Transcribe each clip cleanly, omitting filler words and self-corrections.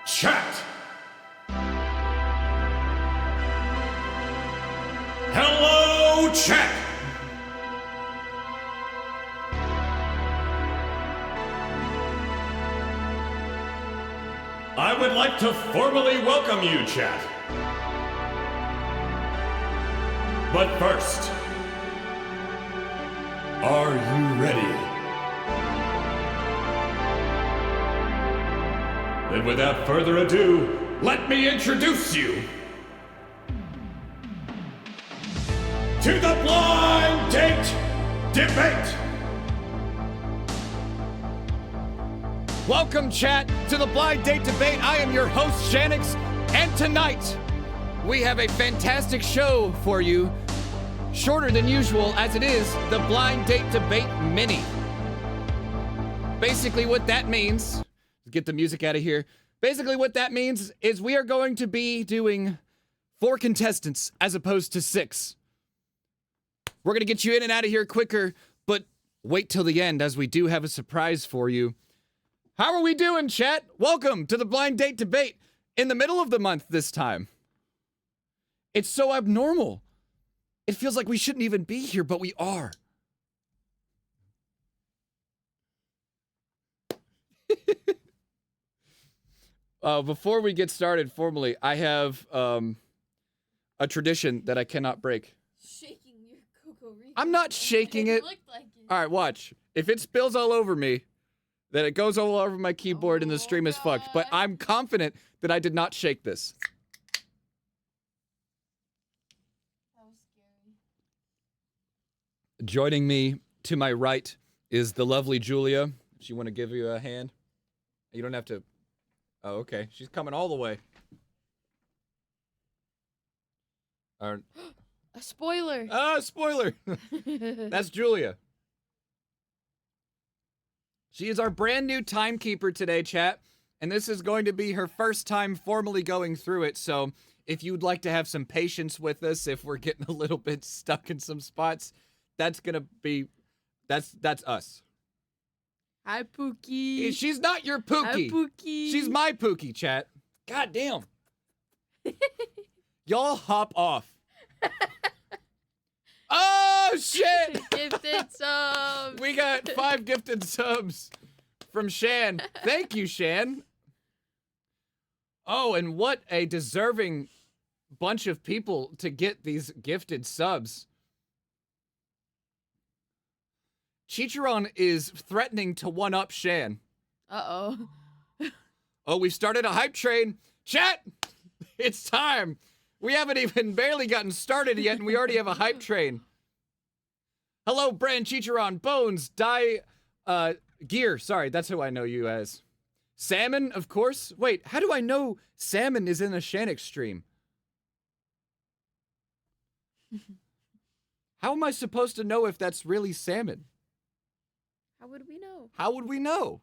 Chat! Hello, chat! I would like to formally welcome you, chat. But first, are you ready? Then without further ado, let me introduce you to the Blind Date Debate! Welcome, chat, to the Blind Date Debate. I am your host, Shanix, and tonight we have a fantastic show for you. Shorter than usual, as it is the Blind Date Debate Mini. Basically, what that means, get the music out of here. Basically, what that means is we are going to be doing 4 contestants as opposed to 6. We're going to get you in and out of here quicker, but wait till the end as we do have a surprise for you. How are we doing, chat? Welcome to the Blind Date Debate in the middle of the month this time. It's so abnormal. It feels like we shouldn't even be here, but we are. Before we get started formally, I have a tradition that I cannot break. Shaking your Cocorico. I'm not shaking it. Looked like it. All right, watch. If it spills all over me, then it goes all over my keyboard and the stream is fucked. But I'm confident that I did not shake this. That was scary. Joining me to my right is the lovely Julia. She want to give you a hand? You don't have to. Oh, okay. She's coming all the way. A spoiler. Spoiler. That's Julia. She is our brand new timekeeper today, chat. And this is going to be her first time formally going through it. So if you'd like to have some patience with us, if we're getting a little bit stuck in some spots, that's going to be, that's us. Hi, Pookie. She's not your Pookie. Hi, Pookie. She's my Pookie, chat. God damn. Y'all hop off. Oh, shit. Gifted subs. We got 5 gifted subs from Shan. Thank you, Shan. Oh, and what a deserving bunch of people to get these gifted subs. Chicharon is threatening to one-up Shan. Uh-oh. Oh, we started a hype train. Chat, it's time. We haven't even barely gotten started yet, and we already have a hype train. Hello, Brand, Chicharon, Bones, Gear. Sorry, that's who I know you as. Salmon, of course. Wait, how do I know Salmon is in a Shanix stream? How am I supposed to know if that's really Salmon? How would we know? How would we know?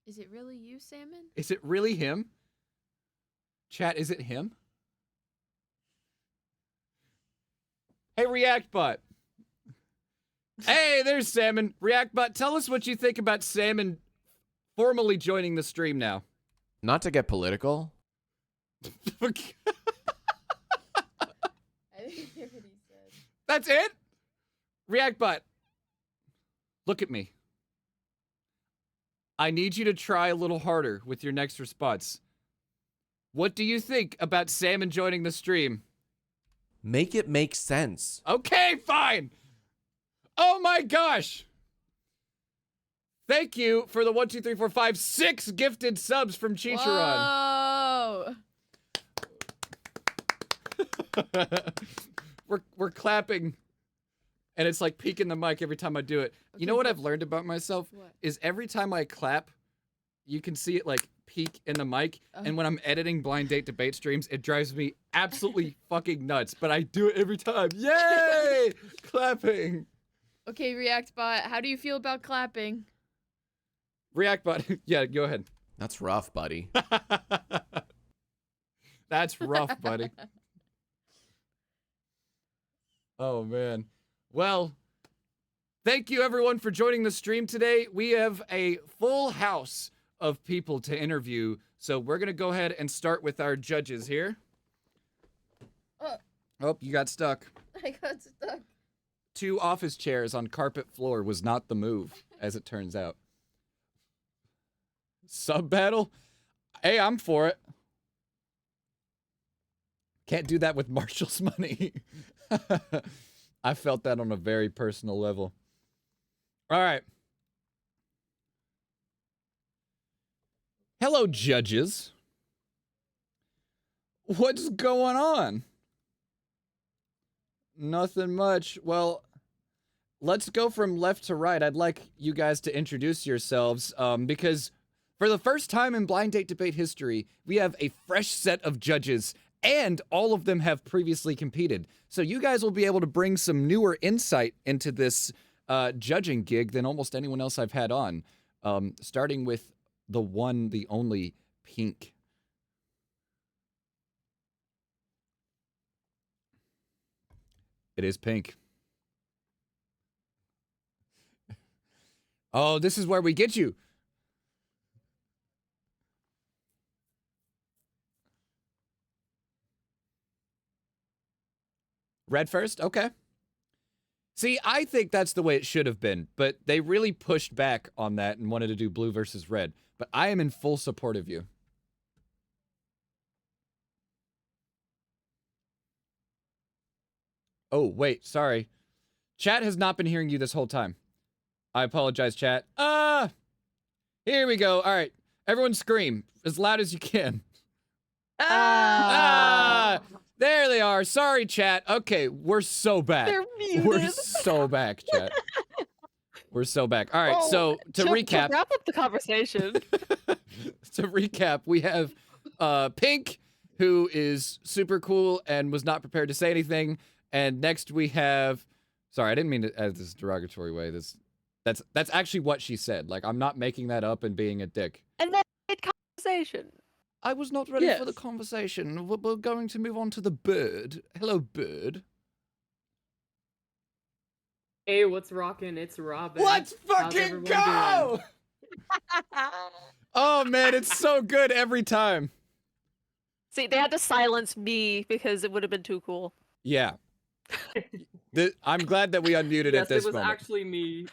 Is it really you, Salmon? Is it really him? Chat, is it him? Hey, ReactBot. Hey, there's Salmon. ReactBot, tell us what you think about Salmon formally joining the stream now. Not to get political. I didn't hear what he said. That's it? ReactBot, look at me. I need you to try a little harder with your next response. What do you think about Salmon joining the stream? Make it make sense. Okay, fine. Oh my gosh. Thank you for the 1, 2, 3, 4, 5, 6 gifted subs from Chicharon. Whoa. We're clapping, and it's like peeking the mic every time I do it. Okay, You know what I've learned about myself? What? Is every time I clap, you can see it like peak in the mic, and when I'm editing Blind Date Debate streams, it drives me absolutely fucking nuts, but I do it every time. Yay! Clapping. Okay, ReactBot, how do you feel about clapping? React button. Yeah, go ahead. That's rough, buddy. That's rough, buddy. Oh, man. Well, thank you, everyone, for joining the stream today. We have a full house of people to interview, so we're going to go ahead and start with our judges here. Oh, you got stuck. I got stuck. 2 office chairs on carpet floor was not the move, as it turns out. Sub battle? Hey, I'm for it. Can't do that with Marshall's money. I felt that on a very personal level. All right. Hello, judges. What's going on? Nothing much. Well, let's go from left to right. I'd like you guys to introduce yourselves because for the first time in Blind Date Debate history, we have a fresh set of judges and all of them have previously competed. So you guys will be able to bring some newer insight into this judging gig than almost anyone else I've had on, starting with the one, the only Pink. It is Pink. Oh, this is where we get you. Red first? Okay. See, I think that's the way it should have been, but they really pushed back on that and wanted to do blue versus red. But I am in full support of you. Oh, wait, sorry. Chat has not been hearing you this whole time. I apologize, chat. Here we go. All right. Everyone scream as loud as you can. There they are. Sorry, chat. Okay, we're so back. They're muted. We're so back, chat. We're so back. All right, so to recap. To wrap up the conversation. To recap, we have Pink, who is super cool and was not prepared to say anything. And next we have, sorry, I didn't mean to add this derogatory way. That's actually what she said. Like, I'm not making that up and being a dick. And then conversation. I was not ready for the Yes. conversation. We're going to move on to the bird. Hello, bird. Hey, what's rockin'? It's Robin. Let's How's fucking everyone go! doing? Oh, man, it's so good every time. See, they had to silence me because it would have been too cool. Yeah. I'm glad that we unmuted Yes, at this it was moment. actually me.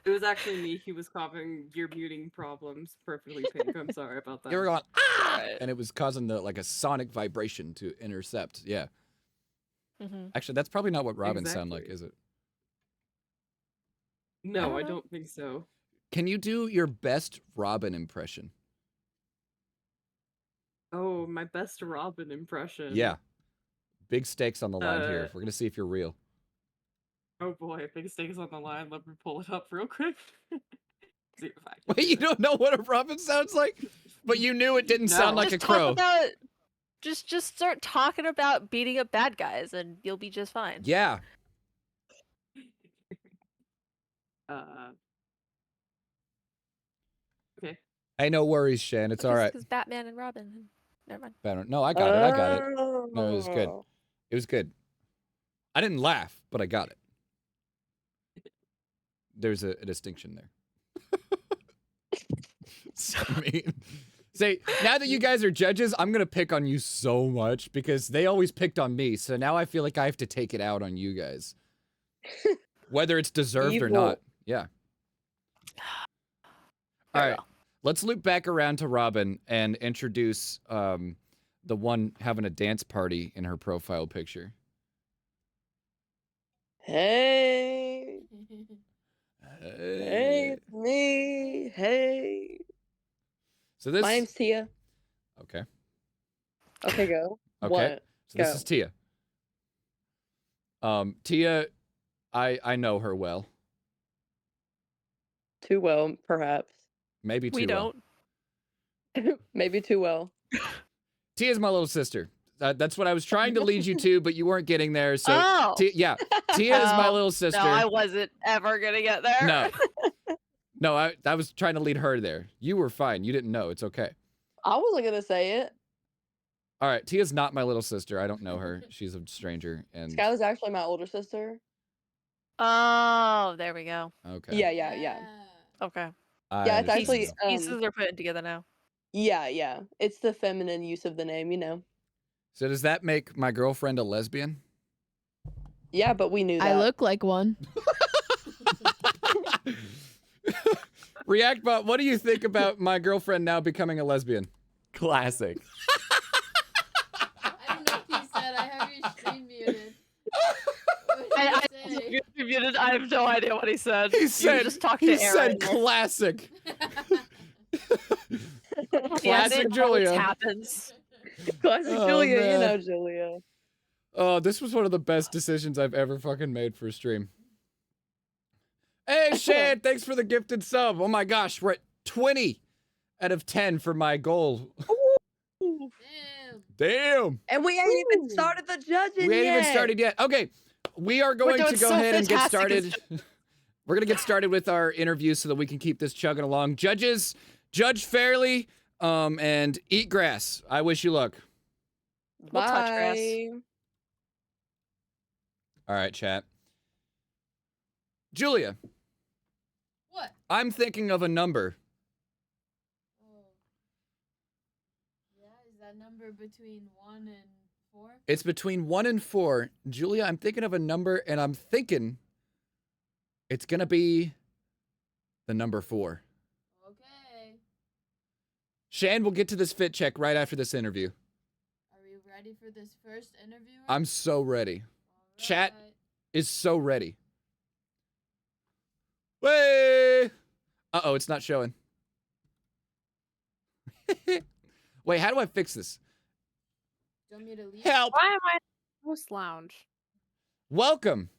It was actually me. He was coughing. Your muting problems. Perfectly Pink. I'm sorry about that. You were going, ah! Right. And it was causing like a sonic vibration to intercept. Yeah. Mm-hmm. Actually, that's probably not what Robins sound like, Exactly. is it? No, I don't know. don't think so. Can you do your best Robin impression? Oh, my best Robin impression. Yeah. Big stakes on the line here. Uh, We're going to see if you're real. Oh boy, big stakes on the line. Let me pull it up real quick. See if I can Wait, do you it. don't know what a Robin sounds like? But you knew it didn't sound No. like a Just crow. talk about, just start talking about beating up bad guys, and you'll be just fine. Yeah. Okay. Hey, no worries, Shan. It's all right. Because Batman and Robin. Never mind. Better. No, I got it. I got it. No, it was good. Oh. It was good. I didn't laugh, but I got it. There's a distinction there. So mean. Say, now that you guys are judges, I'm going to pick on you so much because they always picked on me. So now I feel like I have to take it out on you guys. Whether it's deserved or Evil. not. Yeah. All Very right. well. Let's loop back around to Robin and introduce the one having a dance party in her profile picture. Hey, hey, it's me. Hey, So this. my name's Tia. Okay. Okay, go. Okay. What? So this Go. is Tia. Tia, I know her well. Too well, perhaps. Maybe too We well. don't. Maybe too well. Tia's my little sister. That's what I was trying to lead you to, but you weren't getting there. So Oh! yeah, Tia is my No, little sister. No, I wasn't ever gonna get there. No. No, I was trying to lead her there. You were fine. You didn't know. It's okay. I wasn't gonna say it. All right, Tia's not my little sister. I don't know her. She's a stranger. And Skylar's actually my older sister. Oh, there we go. okay. Yeah. Okay. Yeah, it's I actually understand. Pieces are putting together now. yeah. It's the feminine use of the name, you know. So does that make my girlfriend a lesbian? Yeah, but we knew that. I look like one. Reactbot, what do you think about my girlfriend now becoming a lesbian? Classic. I don't know if he said I have your stream muted. I muted. I have no idea what he said. He You said, just talked he to Aaron. said classic. Yeah, Classic it always Julia. happens. Classic Oh, Julia, you man. know Julia. Oh, this was one of the best decisions I've ever fucking made for a stream. Hey, Shan, thanks for the gifted sub. Oh my gosh, we're at 20 out of 10 for my goal. Ooh. Damn. And we ain't even started the judging We ain't yet. even started yet. Okay, we are going doing to go so ahead and get fantastic. started. We're going to get started with our interview so that we can keep this chugging along. Judges, judge fairly and eat grass. I wish you luck. We'll touch grass. Bye. All right, chat. Julia, What? I'm thinking of a number. Oh. Yeah, is that number between 1 and 4? It's between 1 and 4. Julia, I'm thinking of a number, and I'm thinking it's going to be the number 4. Okay. Shan will get to this fit check right after this interview. Are we ready for this first interview? I'm so ready. Chat Alright. is so ready. Way! Uh-oh, it's not showing. Wait, how do I fix this? Do you want me to leave? Help! Why am I host lounge? Welcome.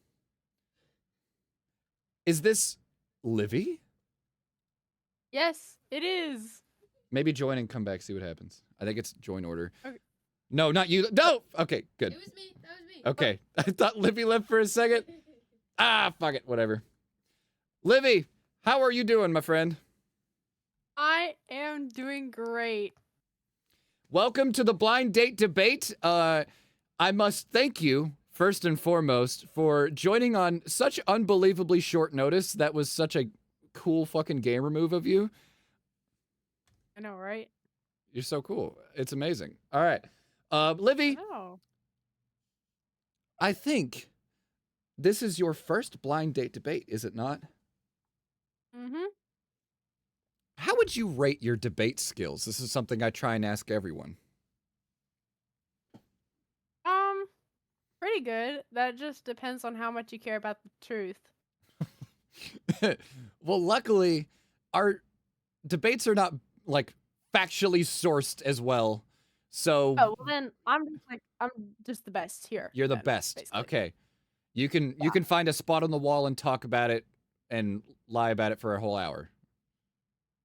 Is this Livy? Yes, it is. Maybe join and come back, see what happens. I think it's join order. Okay. No, not you. No! Okay, good. It was me. That was me. Okay. I thought Livy left for a second. Ah, fuck it. Whatever. Livy, how are you doing, my friend? I am doing great. Welcome to the blind date debate. I must thank you, first and foremost, for joining on such unbelievably short notice. That was such a cool fucking gamer move of you. I know, right? You're so cool. It's amazing. All right. Livy, Oh. I think this is your first blind date debate, is it not? Mm-hmm. How would you rate your debate skills? This is something I try and ask everyone. Pretty good. That just depends on how much you care about the truth. Well, luckily, our debates are not like factually sourced as well. So Oh, well then I'm just the best here. you're the then, best. basically. Okay. You can find a spot on the wall and talk about it and lie about it for a whole hour.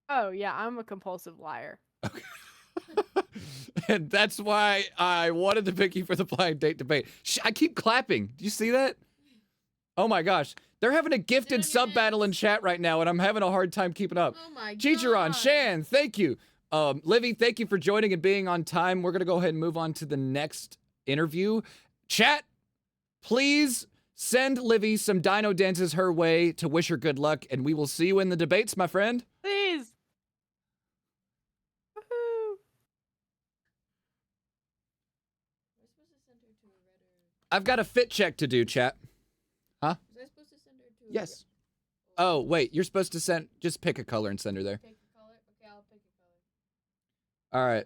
Oh yeah, I'm a compulsive liar. And that's why I wanted to pick you for the blind date debate. I keep clapping. Do you see that? Oh my gosh. They're having a gifted on sub your battle in hands. chat right now, and I'm having a hard time keeping up. Oh my god. Chicharon, Shan, thank you. Livy, thank you for joining and being on time. We're going to go ahead and move on to the next interview. Chat, please send Livy some dino dances her way to wish her good luck, and we will see you in the debates, my friend. Please. Woohoo. We're supposed to send her to a redder. I've got a fit check to do, chat. Was I supposed to send her to a Yes. Oh, wait, you're supposed to send, just pick a color and send her there. Pick a color? Okay, I'll pick a color. All right.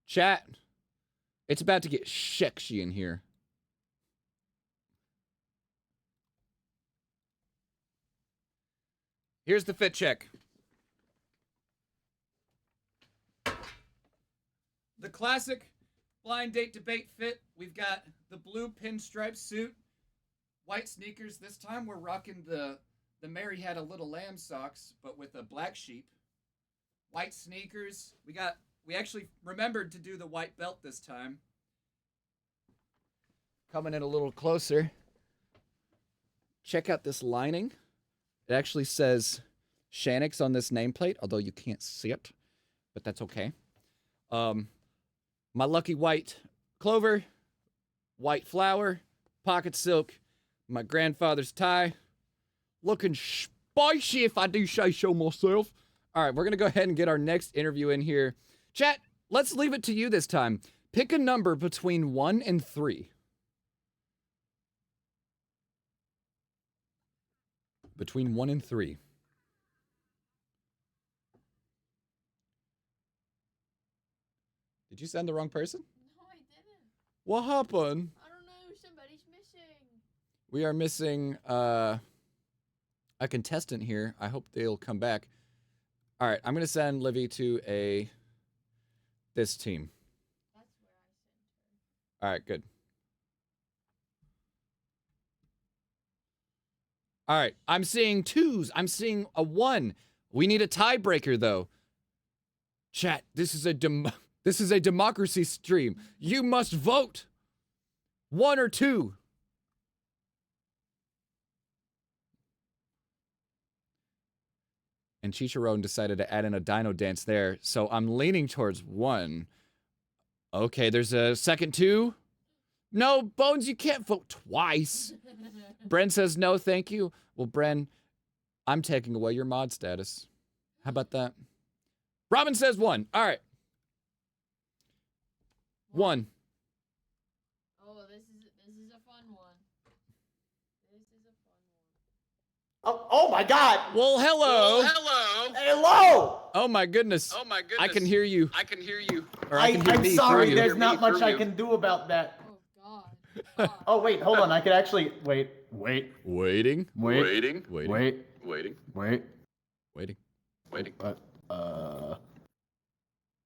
Chat, it's about to get sexy in here. Here's the fit check. The classic blind date debate fit. We've got the blue pinstripe suit, white sneakers. This time we're rocking the Mary Had a Little Lamb socks, but with a black sheep. White sneakers. We actually remembered to do the white belt this time. Coming in a little closer. check out this lining. It actually says Shanix on this nameplate, although you can't see it, but that's okay. My lucky white clover, white flower, pocket silk, my grandfather's tie. Looking spicy if I do say so myself. All right, we're going to go ahead and get our next interview in here. Chat, let's leave it to you this time. Pick a number between 1 and 3. Between 1 and 3. Did you send the wrong person? No, I didn't. What happened? I don't know. Somebody's missing. We are missing a contestant here. I hope they'll come back. All right, I'm going to send Livy to this team. That's where I sent her. All right, good. All right, I'm seeing 2s. I'm seeing a 1. We need a tiebreaker, though. Chat, this is a democracy stream. You must vote. 1 or 2. And Chicharron decided to add in a dino dance there, so I'm leaning towards 1. Okay, there's a second 2. No, Bones, you can't vote twice. Bren says no, thank you. Well, Bren, I'm taking away your mod status. How about that? Robin says 1. All right. 1. Oh, this is a fun one. This is a fun one. Oh my God! Well, hello. Hello! Oh my goodness. I can hear you. Or I can hear I'm me sorry, through you. there's not much I can do about that. Oh God. Oh wait, hold on. I could actually wait. Waiting.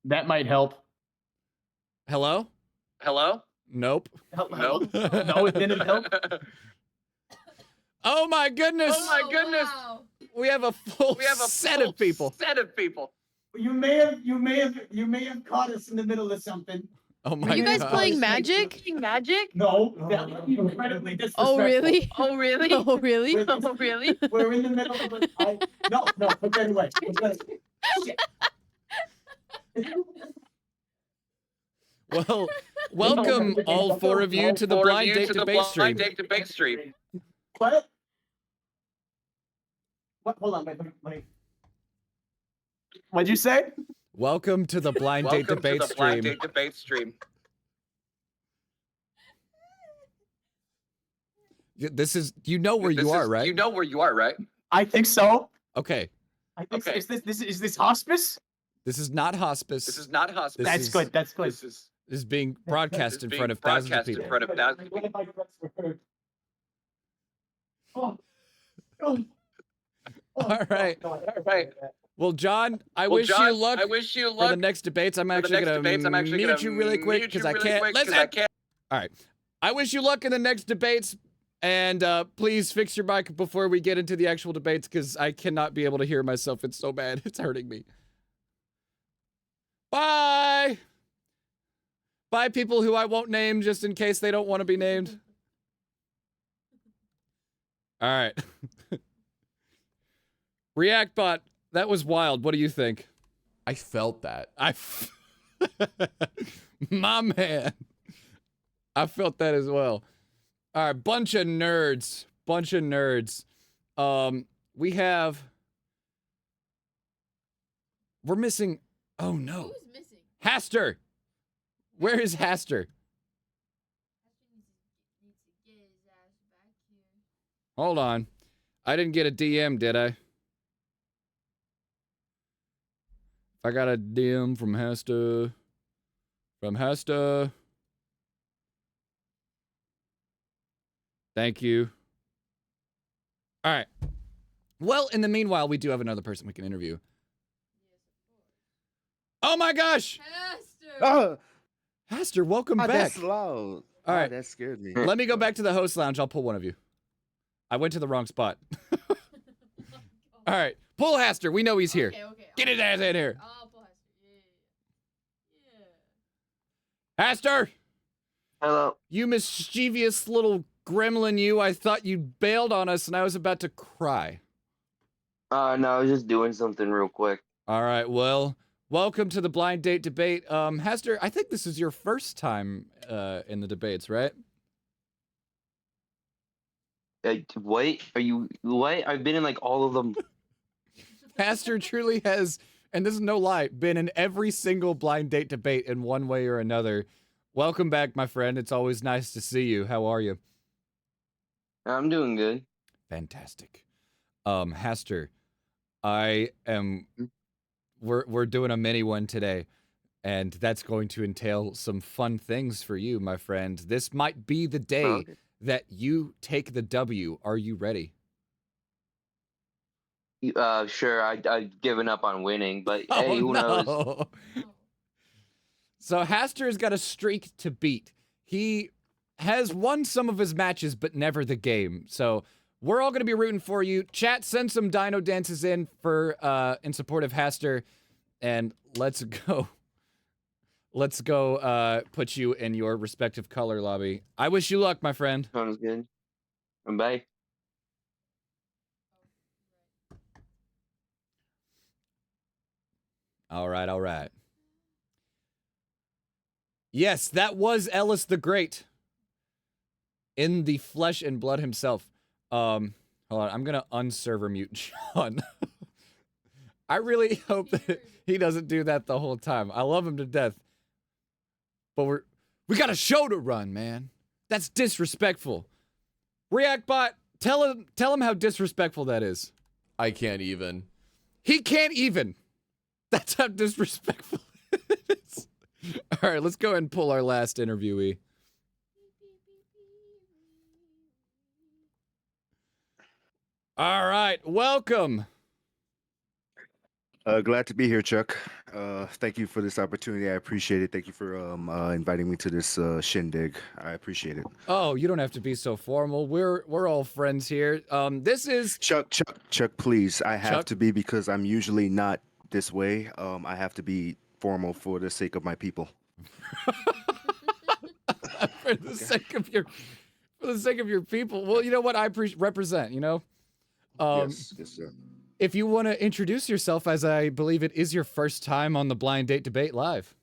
That might help. Hello? Nope. No, it didn't help. Oh my goodness. Wow. We have a full set of people. You may have caught us in the middle of something. Oh my Are you guys God. playing Magic? No, that would be incredibly disrespectful. Oh really? Oh really? Oh really? We're- Oh really? We're in the middle of it. No, but anyway. Well, welcome all 4 of you to the Blind Date Debate stream. What? Hold on, wait. What'd you say? Welcome to the Blind Date Debate stream. This is, you know where you are, right? I think so. Okay. I think so. Is this hospice? This is not hospice. This That's is, good. That's good. This is being broadcast in front of thousands of people. One of my friends were heard. Oh. All right. All right. Well, John, I wish you luck for the next debates. I'm actually going to mute you really quick because I can't. Listen. All right. I wish you luck in the next debates. And please fix your mic before we get into the actual debates because I cannot be able to hear myself. It's so bad. It's hurting me. Bye. Bye, people who I won't name just in case they don't want to be named. All right. ReactBot, that was wild. What do you think? I felt that. My man. I felt that as well. All right, bunch of nerds. We're missing, oh no. Who's missing? Haster. Where is Haster? Needs to get his ass back here. Hold on. I didn't get a DM, did I? I got a DM from Haster. Thank you. All right. Well, in the meanwhile, we do have another person we can interview. Oh my gosh! Pastor! Oh, Haster, welcome back. that's loud. All right. That scared me. Let me go back to the host lounge. I'll pull one of you. I went to the wrong spot. All right. Pull Haster. We know he's here. Okay. Get his ass in here. I'll pull Hester. Yeah. Haster! Hello. You mischievous little Gremlin, you. I thought you bailed on us, and I was about to cry. No, I was just doing something real quick. All right, well, welcome to the blind date debate. Hester, I think this is your first time in the debates, right? What? Are you what? I've been in like all of them. Hester truly has, and this is no lie, been in every single blind date debate in one way or another. Welcome back, my friend. It's always nice to see you. How are you? I'm doing good. Fantastic. Hester, we're doing a mini one today, and that's going to entail some fun things for you, my friend. This might be the day Okay. that you take the W. Are you ready? Sure. I've given up on winning, but hey, who knows? No. So Haster's got a streak to beat. He has won some of his matches, but never the game. So we're all going to be rooting for you. Chat, send some dino dances in in support of Haster, and let's go. Let's go put you in your respective color lobby. I wish you luck, my friend. Sounds good. Bye. All right, all right. Yes, that was Ellis the Great. In the flesh and blood himself. Hold on, I'm gonna unserver mute John. I really hope that he doesn't do that the whole time. I love him to death. But we got a show to run, man. That's disrespectful. ReactBot, tell him how disrespectful that is. I can't even. He can't even. That's how disrespectful it is. All right, let's go ahead and pull our last interviewee. All right, welcome. Glad to be here, Chuck. Thank you for this opportunity. I appreciate it. Thank you for inviting me to this shindig. I appreciate it. Oh, you don't have to be so formal. We're all friends here. This is Chuck, please. I have Chuck? to be because I'm usually not this way. I have to be formal for the sake of my people. for the sake of your people. Well, you know what I represent, you know? Yes, sir. If you want to introduce yourself, as I believe it is your first time on the Blind Date Debate Live.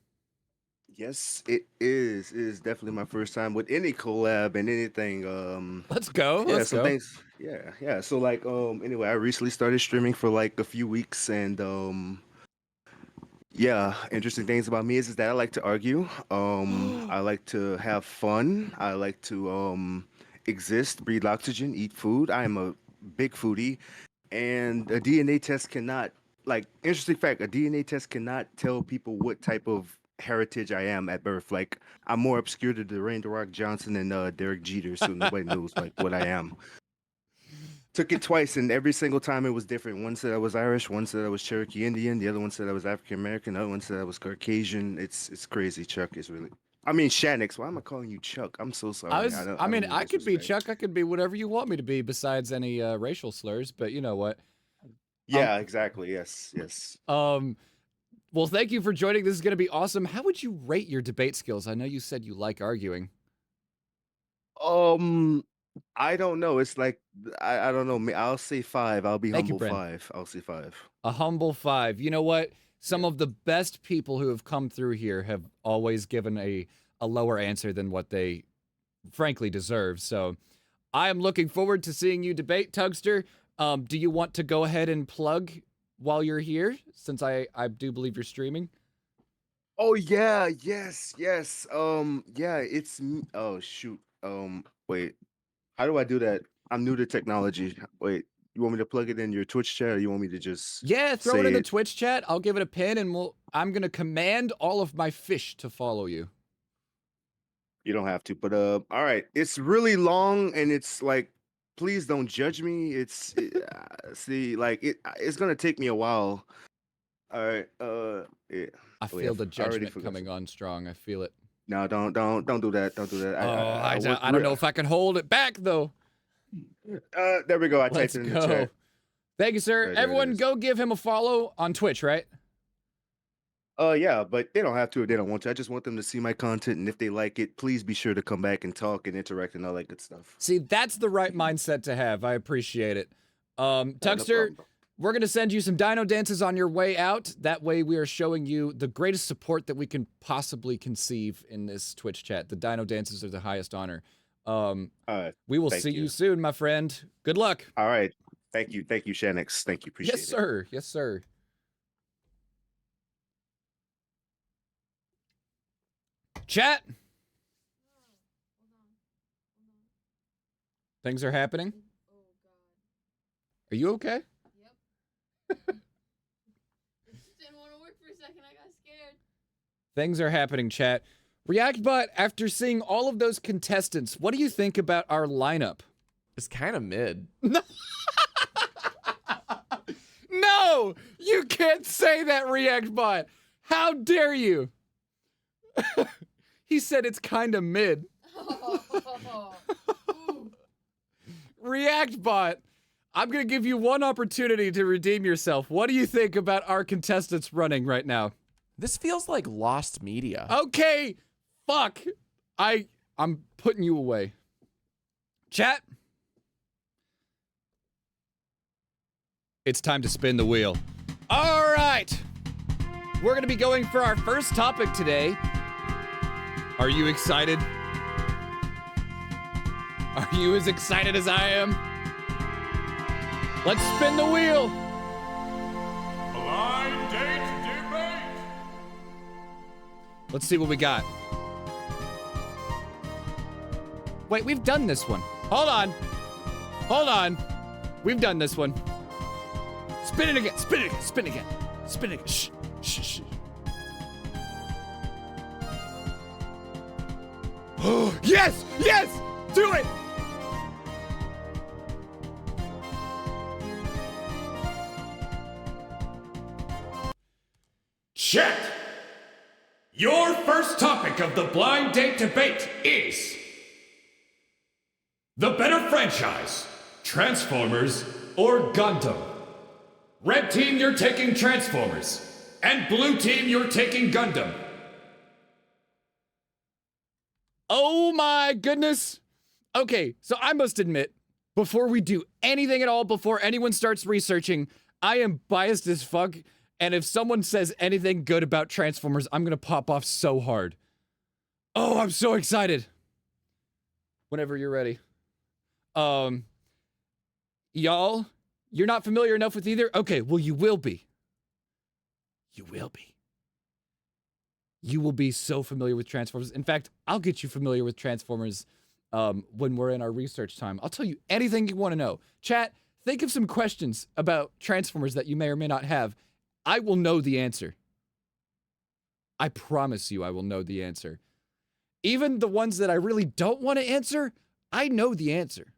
Yes, it is. It is definitely my first time with any collab and anything. Let's go. Yeah, Let's so go. thanks. Yeah. So like, anyway, I recently started streaming for like a few weeks, and yeah, interesting things about me is that I like to argue. I like to have fun. I like to exist, breathe oxygen, eat food. I am a big foodie, and a DNA test cannot, like, interesting fact, a DNA test cannot tell people what type of heritage I am at birth. Like, I'm more obscure to Dwayne The Rock Johnson and Derek Jeter, so nobody knows like what I am. Took it twice, and every single time it was different. One said I was Irish, one said I was Cherokee Indian, the other one said I was African American, the other one said I was Caucasian. It's crazy, Chuck. It's really, I mean, Shanix. Why am I calling you Chuck? I'm so sorry. I mean, don't I could be disrespect. Chuck. I could be whatever you want me to be, besides any racial slurs. But you know what? Yeah, exactly. Yes. Well, thank you for joining. This is going to be awesome. How would you rate your debate skills? I know you said you like arguing. I don't know. It's like I don't know. I'll say 5. I'll be Thank you, humble. Brent. 5. I'll say 5. A humble 5. You know what? Some of the best people who have come through here have always given a lower answer than what they frankly deserve. So I am looking forward to seeing you debate, Tugster. Do you want to go ahead and plug while you're here, since I do believe you're streaming? Oh yeah, yes. Yeah, it's me. Oh shoot. Wait. How do I do that? I'm new to technology. Wait, you want me to plug it in your Twitch chat, or you want me to just Yeah, throw it say in the Twitch chat. I'll give it a pin, and I'm gonna command all of my fish to follow you. You don't have to, but all right. It's really long, and it's like, please don't judge me. See, like it's gonna take me a while. All right. Yeah. I Oh, yeah, feel the I already judgment forgot coming on strong. I feel it. No, don't do that. Don't do that. I don't know if I can hold it back though. There we go. I Let's typed it in the go. chat. Thank you, sir. There it Everyone, is. go give him a follow on Twitch, right? Yeah, but they don't have to if they don't want to. I just want them to see my content, and if they like it, please be sure to come back and talk and interact and all that good stuff. See, that's the right mindset to have. I appreciate it. No Tuxter, problem, bro. we're going to send you some dino dances on your way out. That way we are showing you the greatest support that we can possibly conceive in this Twitch chat. The dino dances are the highest honor. We will Thank see you you. soon, my friend. Good luck. All right. Thank you, Shanix. Thank you. Appreciate Yes, it. sir. Yes, sir. Chat. Things are happening. Oh god. Are you okay? Yep. It just didn't want to work for a second. I got scared. Things are happening, chat. ReactBot, after seeing all of those contestants, what do you think about our lineup? It's kind of mid. No! You can't say that, ReactBot! How dare you? He said it's kind of mid. Ooh. ReactBot, I'm gonna give you one opportunity to redeem yourself. What do you think about our contestants running right now? This feels like lost media. Okay, fuck. I'm putting you away. Chat. It's time to spin the wheel. All right. We're going to be going for our first topic today. Are you excited? Are you as excited as I am? Let's spin the wheel. Blind date debate. Let's see what we got. Wait, we've done this one. Hold on. Hold on. We've done this one. Spin it again. Spin it again. Spin it again. Spin it again. Shh. Shh. Shh. Yes! Yes! Do it! Chat. Your first topic of the blind date debate is the better franchise, Transformers or Gundam. Red team, you're taking Transformers, and blue team, you're taking Gundam. Oh my goodness. Okay, so I must admit, before we do anything at all, before anyone starts researching, I am biased as fuck, and if someone says anything good about Transformers, I'm gonna pop off so hard. Oh, I'm so excited. Whenever you're ready. Y'all, you're not familiar enough with either? Okay, well, you will be. You will be. You will be so familiar with Transformers. In fact, I'll get you familiar with Transformers when we're in our research time. I'll tell you anything you want to know. Chat, think of some questions about Transformers that you may or may not have. I will know the answer. I promise you I will know the answer. Even the ones that I really don't want to answer, I know the answer.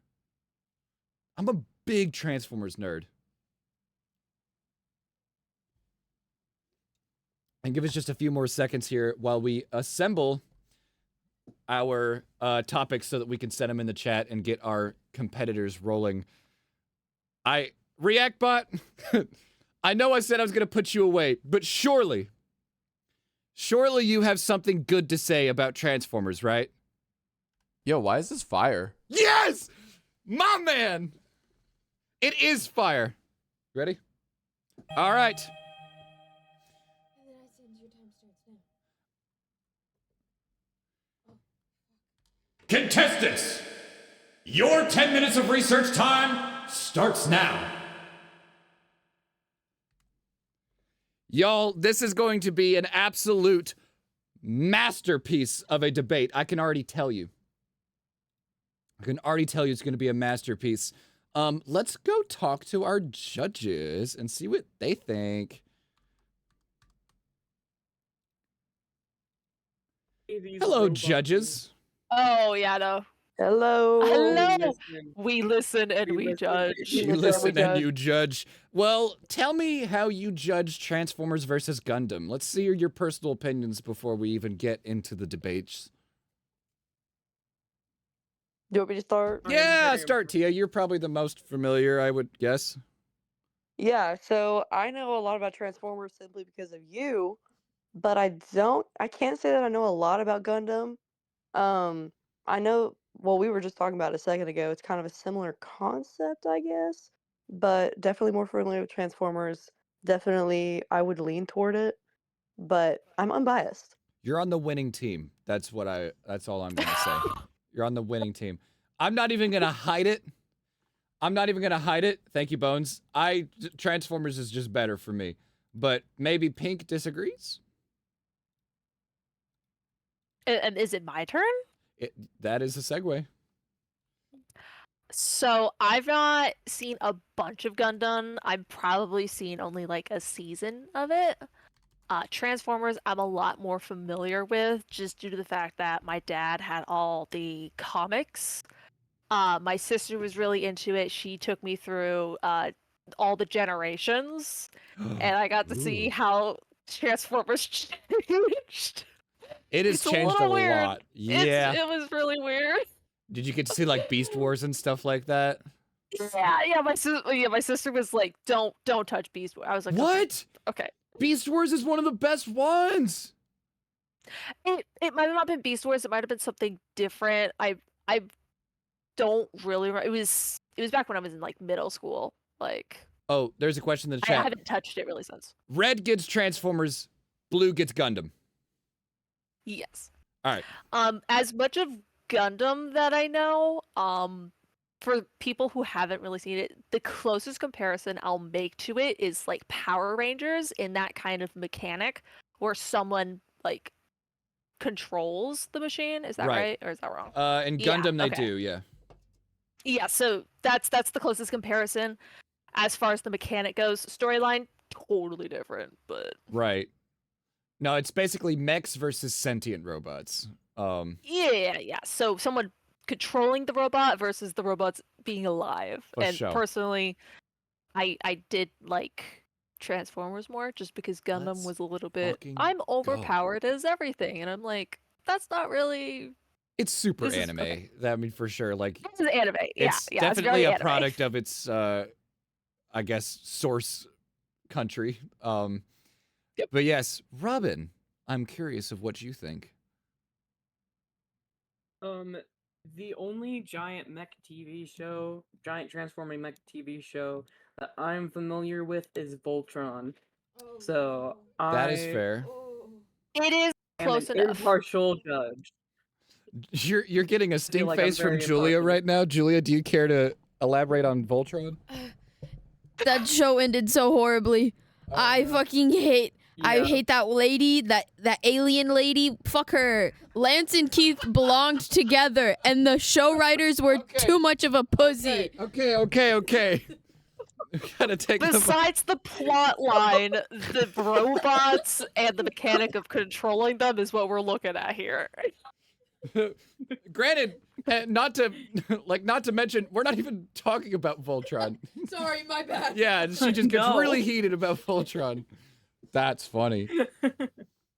I'm a big Transformers nerd. And give us just a few more seconds here while we assemble our topics so that we can send them in the chat and get our competitors rolling. ReactBot, I know I said I was going to put you away, but surely you have something good to say about Transformers, right? Yo, why is this fire? Yes! My man! It is fire. Ready? All right. And then I said your time starts now. Contestants, your 10 minutes of research time starts now. Y'all, this is going to be an absolute masterpiece of a debate. I can already tell you. It's going to be a masterpiece. Let's go talk to our judges and see what they think. Hello, judges. Oh, yeah, no. Hello. Hello. We listen and we judge. You listen and you judge. Well, tell me how you judge Transformers versus Gundam. Let's see your personal opinions before we even get into the debates. Do you want me to start? Yeah, start, Tia. You're probably the most familiar, I would guess. Yeah, so I know a lot about Transformers simply because of you. but I can't say that I know a lot about Gundam. I know, well, we were just talking about it a second ago. It's kind of a similar concept, I guess, but definitely more familiar with Transformers. Definitely, I would lean toward it, but I'm unbiased. You're on the winning team. That's all I'm gonna say. You're on the winning team. I'm not even gonna hide it. Thank you, Bones. Transformers is just better for me. But maybe Pink disagrees? And is it my turn? That is a segue. So I've not seen a bunch of Gundam. I've probably seen only like a season of it. Transformers, I'm a lot more familiar with, just due to the fact that my dad had all the comics. My sister was really into it. She took me through all the generations, and I got to see Ooh. how Transformers changed. It has It's a changed a little weird. lot. Yeah. It was really weird. Did you get to see like Beast Wars and stuff like that? Yeah. My sister was like, "Don't touch Beast Wars." I was like, What? Okay. Beast Wars is one of the best ones. It might have not been Beast Wars. It might have been something different. I don't really. It was back when I was in like middle school. Like, Oh, there's a question in the I chat. haven't touched it really since. Red gets Transformers, blue gets Gundam. Yes. All right. As much of Gundam that I know, for people who haven't really seen it, the closest comparison I'll make to it is like Power Rangers in that kind of mechanic where someone like controls the machine. Is that right? Or is that wrong? In Yeah, Gundam they okay. do, yeah. Yeah, so that's the closest comparison as far as the mechanic goes. Storyline totally different, but Right. No, it's basically mechs versus sentient robots. yeah. So someone controlling the robot versus the robots being alive. For And sure. personally, I did like Transformers more just because Gundam Let's was a little bit fucking I'm overpowered go. as everything, and I'm like, that's not really It's super This is- anime. okay. I mean, for sure. Like, this is anime. Yeah, it's yeah, definitely it's very a anime. product of its, I guess, source country. Yep. But yes, Robin, I'm curious of what you think. The only giant giant transforming mech TV show that I'm familiar with is Voltron. So That is I fair. It is am close an enough. impartial judge. You're getting a stink like I'm face from very Julia impartial. right now. Julia, do you care to elaborate on Voltron? That show ended so horribly. I fucking hate. I Yeah. hate that lady, that alien lady. Fuck her. Lance and Keith belonged together, and the show writers were too much of a pussy. Okay. Gotta take them. Besides the plot line, the robots and the mechanic of controlling them is what we're looking at here. Granted, not to mention, we're not even talking about Voltron. Sorry, my bad. Yeah, she just gets No. really heated about Voltron. That's funny.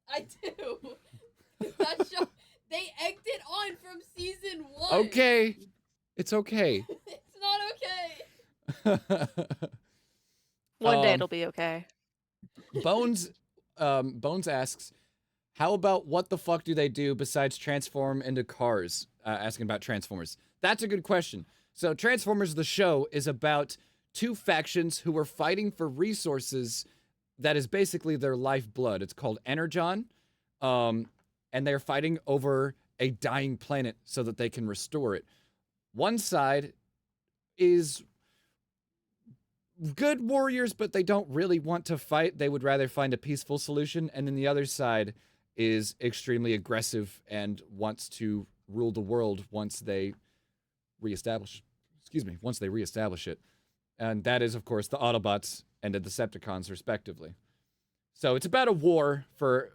I do. That show, they egged it on from season 1. Okay. It's okay. It's not okay. One day Um, it'll be okay. Bones asks, how about what the fuck do they do besides transform into cars? Asking about Transformers. That's a good question. So Transformers, the show, is about two factions who are fighting for resources that is basically their lifeblood. It's called Energon. And they're fighting over a dying planet so that they can restore it. One side is good warriors, but they don't really want to fight. They would rather find a peaceful solution. And then the other side is extremely aggressive and wants to rule the world once they reestablish it. And that is, of course, the Autobots and the Decepticons, respectively. So it's about a war for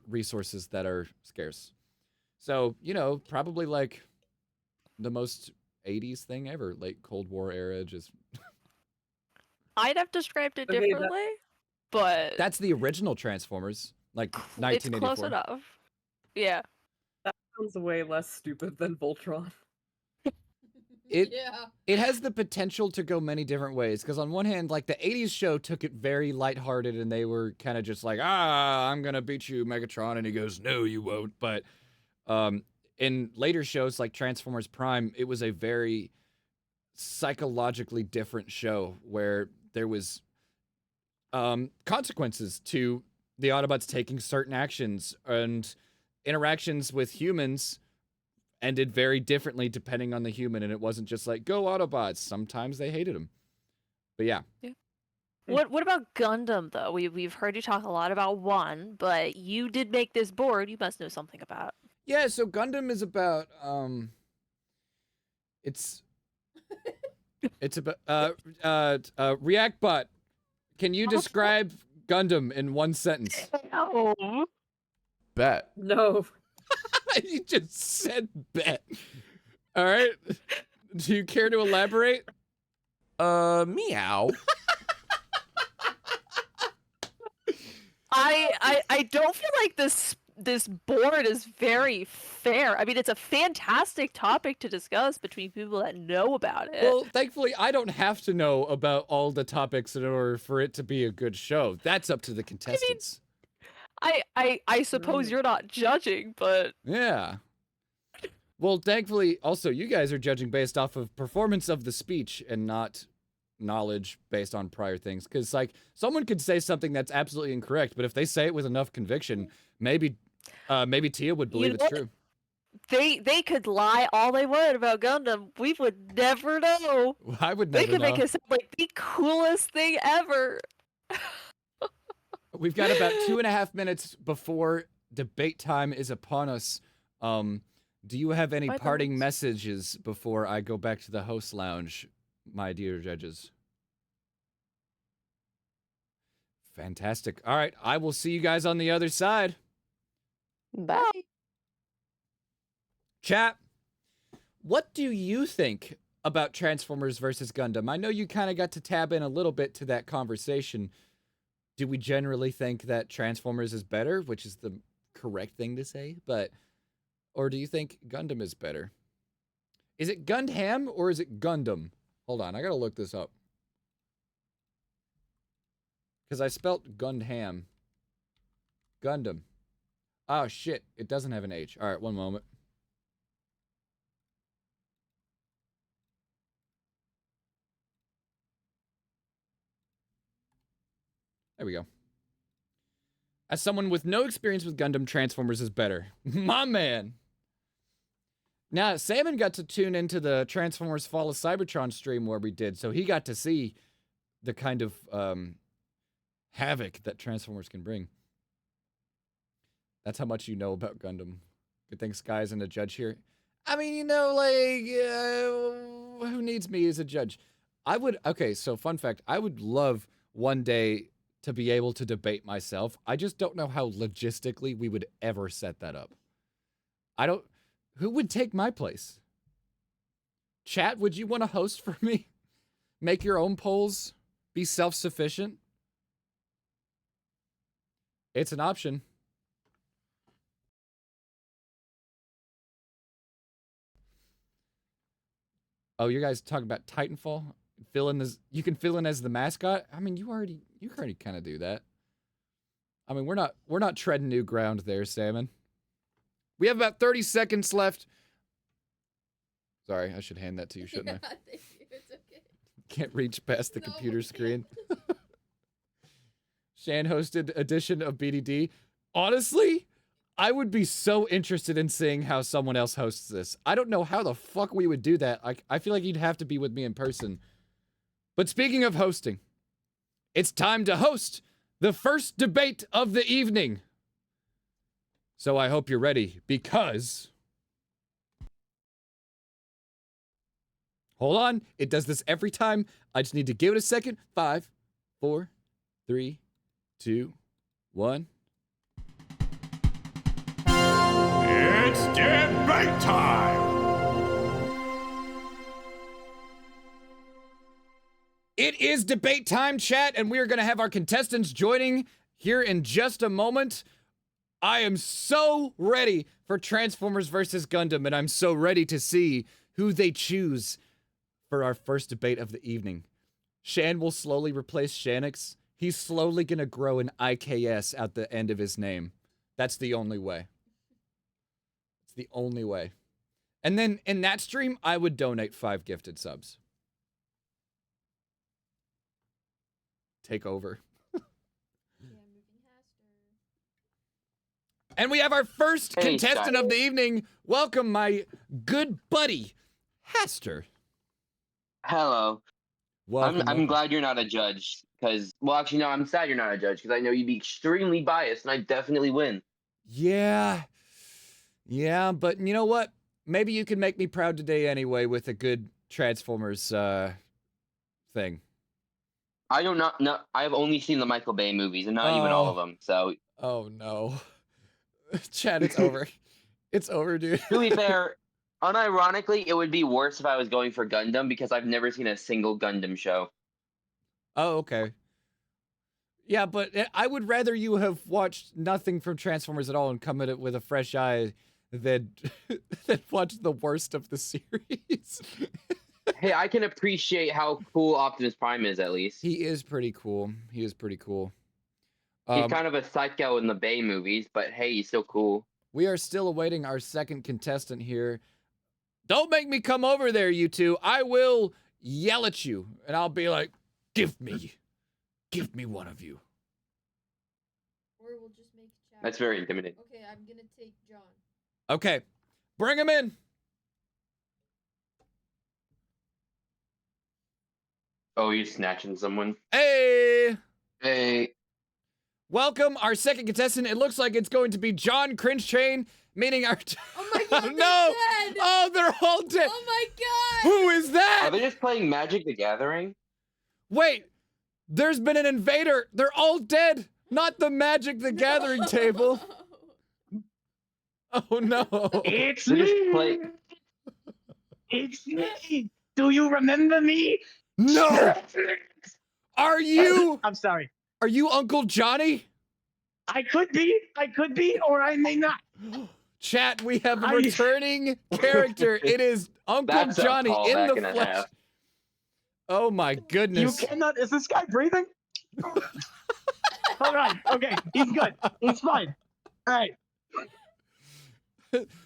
resources that are scarce. So, probably like the most 80s thing ever, late Cold War era, just... I'd have described it Okay, that- differently, but That's the original Transformers, like it's 1984. close enough. Yeah. Sounds way less stupid than Voltron. It has the potential to go many different ways, because on one hand, like the 80s show took it very lighthearted and they were kind of just like, I'm gonna beat you, Megatron, and he goes, no, you won't. But in later shows like Transformers Prime, it was a very psychologically different show where there was consequences to the Autobots taking certain actions, and interactions with humans ended very differently depending on the human, and it wasn't just like, go Autobots. Sometimes they hated them. But yeah. What about Gundam though? We've heard you talk a lot about one, but you did make this board. You must know something about it. Yeah, so Gundam is about it's about Reactbot. Can you describe Gundam in one sentence? No. Bet. No. You just said bet. All right. Do you care to elaborate? Meow. I don't feel like this board is very fair. I mean, it's a fantastic topic to discuss between people that know about it. Well, thankfully, I don't have to know about all the topics in order for it to be a good show. That's up to the contestants. I suppose you're not judging, but Yeah. Well, thankfully, also, you guys are judging based off of performance of the speech and not knowledge based on prior things. Because, like, someone could say something that's absolutely incorrect, but if they say it with enough conviction, maybe Tia would believe it's true. They could lie all they want about Gundam. We would never know. I would never They could know. make it sound like the coolest thing ever. We've got about 2.5 minutes before debate time is upon us. Do you have any Bye, parting Thomas. messages before I go back to the host lounge, my dear judges? Fantastic. All right, I will see you guys on the other side. Bye. Chat, what do you think about Transformers versus Gundam? I know you kind of got to tab in a little bit to that conversation. Do we generally think that Transformers is better, which is the correct thing to say, or do you think Gundam is better? Is it Gundam or is it Gundam? Hold on, I gotta look this up. Because I spelt Gundam. Gundam. Oh shit, it doesn't have an H. All right, one moment. There we go. As someone with no experience with Gundam, Transformers is better. My man. Now, Salmon got to tune into the Transformers Fall of Cybertron stream where we did, so he got to see the kind of havoc that Transformers can bring. That's how much you know about Gundam. Good thing Sky isn't a judge here. I mean, you know, like, who needs me as a judge? Okay, so fun fact, I would love one day to be able to debate myself. I just don't know how logistically we would ever set that up. Who would take my place? Chat, would you want to host for me? Make your own polls? Be self-sufficient? It's an option. Oh, you guys talking about Titanfall? You can fill in as the mascot? I mean, you already kind of do that. I mean, we're not treading new ground there, Salmon. We have about 30 seconds left. Sorry, I should hand that to you, shouldn't I? Thank you. It's okay. Can't reach past the computer screen. Shan hosted edition of BDD. Honestly, I would be so interested in seeing how someone else hosts this. I don't know how the fuck we would do that. I feel like you'd have to be with me in person. But speaking of hosting, it's time to host the first debate of the evening. So I hope you're ready, because... Hold on. It does this every time. I just need to give it a second. 5, 4, 3, 2, 1. It's debate time! It is debate time, chat, and we are going to have our contestants joining here in just a moment. I am so ready for Transformers versus Gundam, and I'm so ready to see who they choose for our first debate of the evening. Shan will slowly replace Shanix. He's slowly gonna grow an IKS at the end of his name. That's the only way. It's the only way. And then in that stream, I would donate 5 gifted subs. Take over. And we have our first Hey, contestant of the evening. Welcome, my good buddy, Haster. Hello. Welcome. I'm glad you're not a judge, because, well, actually, no, I'm sad you're not a judge, because I know you'd be extremely biased, and I'd definitely win. Yeah. Yeah, but you know what? Maybe you can make me proud today anyway with a good Transformers thing. I don't know. I've only seen the Michael Bay movies, and not even all of them. So, Oh no. Chad, it's over. It's over, dude. to be fair, unironically, it would be worse if I was going for Gundam because I've never seen a single Gundam show. Oh, okay. Yeah, but I would rather you have watched nothing from Transformers at all and come at it with a fresh eye than watch the worst of the series. Hey, I can appreciate how cool Optimus Prime is, at least. He is pretty cool. He is pretty cool. He's kind of a psycho in the Bay movies, but hey, he's still cool. We are still awaiting our second contestant here. Don't make me come over there, you two. I will yell at you, and I'll be like, give me one of you. Or we'll just make Chad. That's very intimidating. Okay, I'm gonna take John. Okay, bring him in. Oh, you're snatching someone. Hey, Hey. welcome our second contestant. It looks like it's going to be John Cringe Train, meaning our. Oh my god, no! they're dead! Oh, they're all dead. Oh my god! Who is that? Are they just playing Magic the Gathering? Wait, there's been an invader. They're all dead. Not the Magic the Gathering table. Oh no. It's They just me! play. It's me! Do you remember me? No. Are you? I'm sorry. Are you Uncle Johnny? I could be, or I may not. Chat, we have a I- returning character. It is Uncle That's a Johnny in callback the and a flesh. half. Oh my You goodness. cannot. Is this guy breathing? All right. Okay. He's good. He's fine. All right.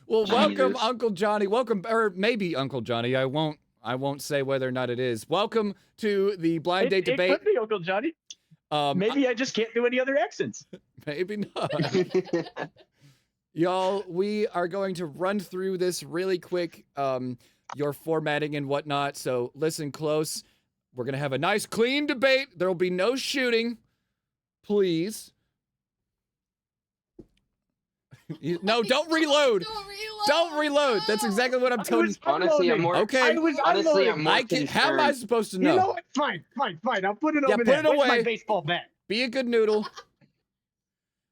Well, welcome Jesus. Uncle Johnny. Welcome, or maybe Uncle Johnny. I won't say whether or not it is. Welcome to the blind date It debate. could be Uncle Johnny. Maybe I just can't do any other accents. Maybe not. Y'all, we are going to run through this really quick, your formatting and whatnot, so listen close. We're going to have a nice, clean debate. There will be no shooting. Please. No, don't reload. Don't reload. That's exactly what I'm telling you. Honestly, I'm more. Okay. Honestly, I'm more How am I concerned. supposed to You know? know what? Fine. I'll put it Yeah, over put there. it Where's away. my baseball bat? Be a good noodle.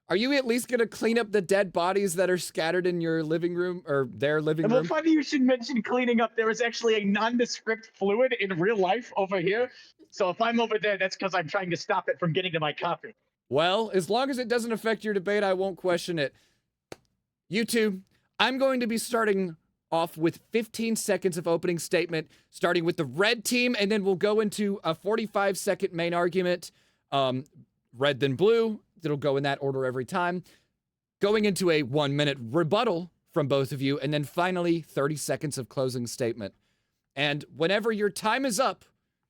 Are you at least gonna clean up the dead bodies that are scattered in your living room or their living Well, room? funny you should mention cleaning up. There is actually a nondescript fluid in real life over here. So if I'm over there, that's because I'm trying to stop it from getting to my coffee. Well, as long as it doesn't affect your debate, I won't question it. You two, I'm going to be starting off with 15 seconds of opening statement, starting with the red team, and then we'll go into a 45-second main argument. Red then blue. It'll go in that order every time. Going into a 1-minute rebuttal from both of you, and then finally 30 seconds of closing statement. And whenever your time is up,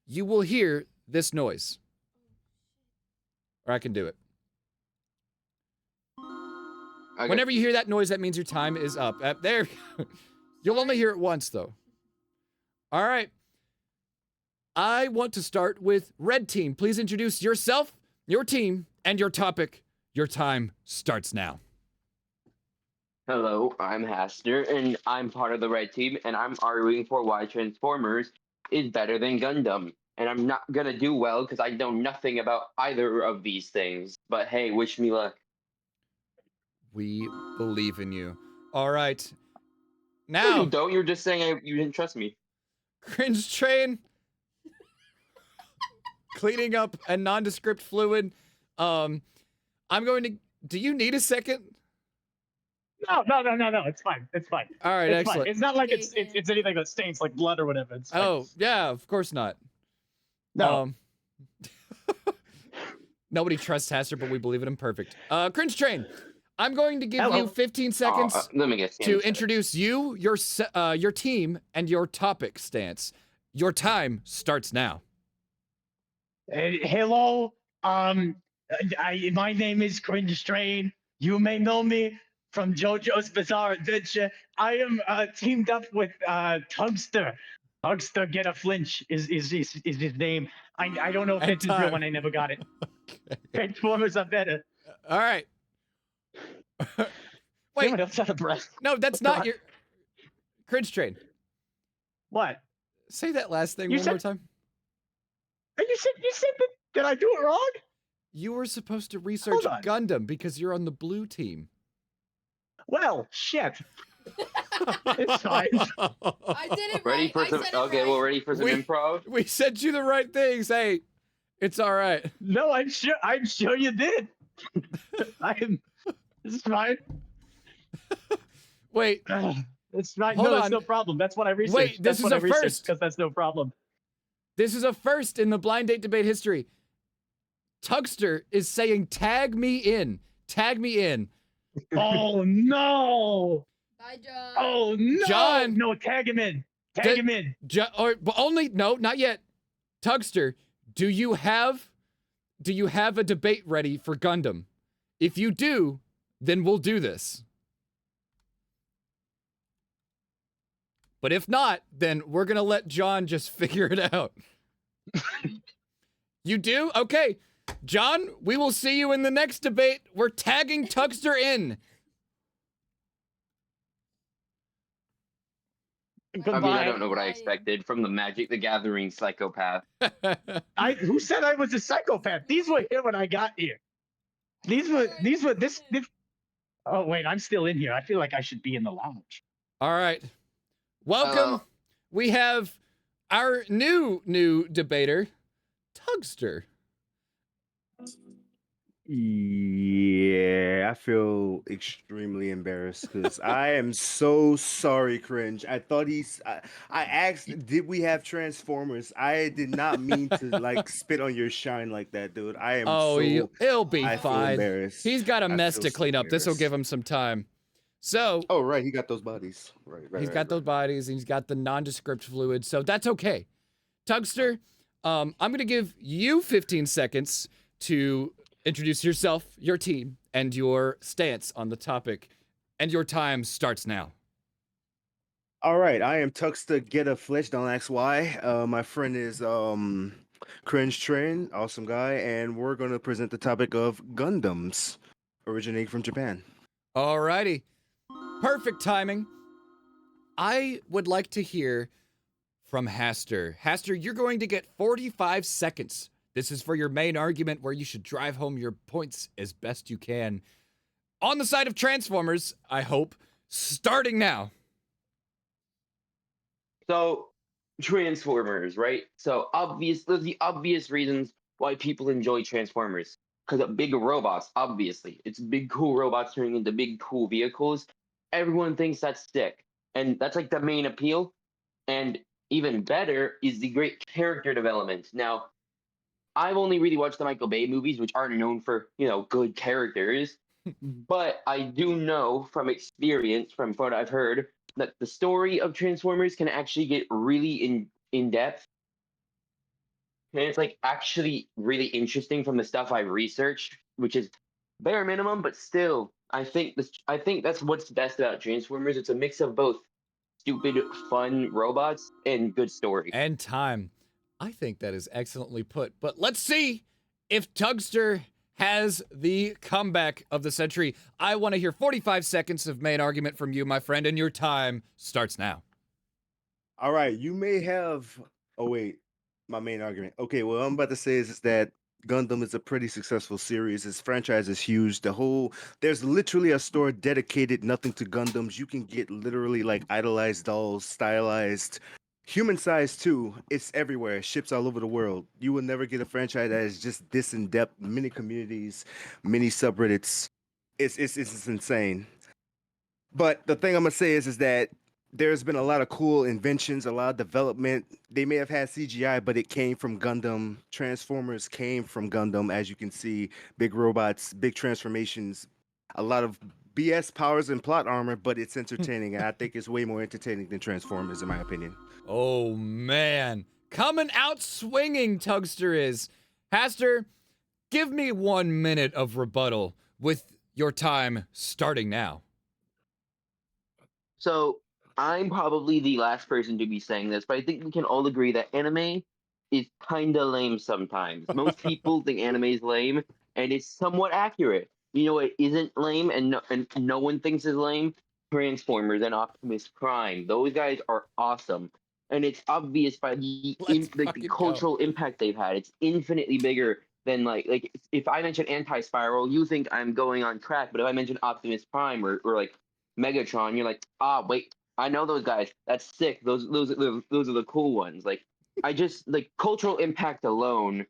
you will hear this noise. Or I can do it. Okay. Whenever you hear that noise, that means your time is up. There. You'll only hear it once, though. All right. I want to start with Red Team. Please introduce yourself, your team, and your topic. Your time starts now. Hello, I'm Haster, and I'm part of the Red Team, and I'm arguing for why Transformers is better than Gundam. And I'm not gonna do well because I know nothing about either of these things. But hey, wish me luck. We believe in you. All right. No, Now, you don't. You're just saying you didn't trust me. Cringe Train. Cleaning up a nondescript fluid. I'm going to... Do you need a second? No. It's fine. It's fine. All right, It's excellent. fine. It's not like Okay, it's anything that stains like blood or whatever. It's fine. Oh, yeah, of course not. No. Nobody trusts Haster, but we believe in him. Perfect. Cringe Train, I'm going to give you Hello. 15 seconds Let me guess. to introduce you, your team, and your topic stance. Your time starts now. Hello. My name is Cringe Train. You may know me from JoJo's Bizarre Adventure. I am teamed up with Tugster. Tugster Get a Flinch is his name. I don't know if And it's his real time. one. I never got it. Okay. Transformers are better. All right. Wait, Someone else out of breath. no, that's not your Cringe Train. What? Say that last thing You one more said- time. You said that. Did I do it wrong? You were supposed to research on. Gundam because you're on the blue team. Well, shit. It's fine. I did it Ready right. for I some? said it Okay, right. well, ready for some We- improv? We sent you the right things. Hey, it's all right. No, I'm sure you did. It's fine. Wait, It's fine. Hold No, on. it's no problem. That's what I researched. Wait, this is a first. because that's no problem. this is a first in the blind date debate history. Tugster is saying, "Tag me in. Tag me in." Oh no! Bye, John. Oh no! John! No, tag him in. Tag Did- him in. But only no, not yet. Tugster, do you have a debate ready for Gundam? If you do, then we'll do this. But if not, then we're gonna let John just figure it out. You do? Okay. John, we will see you in the next debate. We're tagging Tugster in. Goodbye. I mean, I don't know what I expected from the Magic the Gathering psychopath. Who said I was a psychopath? These were here when I got here. These were this. Oh wait, I'm still in here. I feel like I should be in the lounge. All right. Welcome. We have our new debater, Tugster. Yeah, I feel extremely embarrassed because I am so sorry, Cringe. I thought I asked, did we have Transformers? I did not mean to like spit on your shine like that, dude. I am It'll be I feel fine. embarrassed. He's got a I mess feel to so clean up. This will embarrassed. give him some time. So Oh, right, he got those bodies. Right. he's got those bodies. And he's got the nondescript fluid. So that's okay. Tugster, I'm gonna give you 15 seconds to introduce yourself, your team, and your stance on the topic. And your time starts now. All right, I am Tuxta Get a Fletch. Don't ask why. My friend is Cringe Train, awesome guy, and we're gonna present the topic of Gundams, originating from Japan. Alrighty. Perfect timing. I would like to hear from Haster. Haster, you're going to get 45 seconds. This is for your main argument where you should drive home your points as best you can. On the side of Transformers, I hope. Starting now. So, Transformers, right? So, there's the obvious reasons why people enjoy Transformers. Because of big robots, obviously. It's big, cool robots turning into big, cool vehicles. Everyone thinks that's sick. And that's like the main appeal. And even better is the great character development. Now, I've only really watched the Michael Bay movies, which aren't known for, good characters. But I do know from experience, from what I've heard, that the story of Transformers can actually get really in depth. And it's like actually really interesting from the stuff I've researched, which is bare minimum, but still, I think that's what's best about Transformers. It's a mix of both stupid, fun robots and good story. And time. I think that is excellently put. But let's see if Tugster has the comeback of the century. I want to hear 45 seconds of main argument from you, my friend, and your time starts now. All right, you may have. Oh wait, my main argument. Okay, what I'm about to say is that Gundam is a pretty successful series. Its franchise is huge. There's literally a store dedicated nothing to Gundams. You can get literally like idolized dolls, stylized, human size too. It's everywhere. Ships all over the world. You will never get a franchise that is just this in depth. Many communities, many subreddits. It's insane. But the thing I'm gonna say is that there's been a lot of cool inventions, a lot of development. They may have had CGI, but it came from Gundam. Transformers came from Gundam, as you can see. Big robots, big transformations, a lot of BS powers and plot armor, but it's entertaining, and I think it's way more entertaining than Transformers, in my opinion. Oh man, coming out swinging, Tugster is. Haster, give me 1 minute of rebuttal with your time starting now. So I'm probably the last person to be saying this, but I think we can all agree that anime is kinda lame sometimes. Most people think anime is lame, and it's somewhat accurate. You know what isn't lame and no one thinks is lame? Transformers and Optimus Prime. Those guys are awesome. And it's obvious by the Let's the fucking go. cultural impact they've had. It's infinitely bigger than like if I mention Anti-Spiral, you think I'm going on track, but if I mention Optimus Prime or like Megatron, you're like, wait, I know those guys. That's sick. Those are the cool ones. Like, I just like cultural impact alone.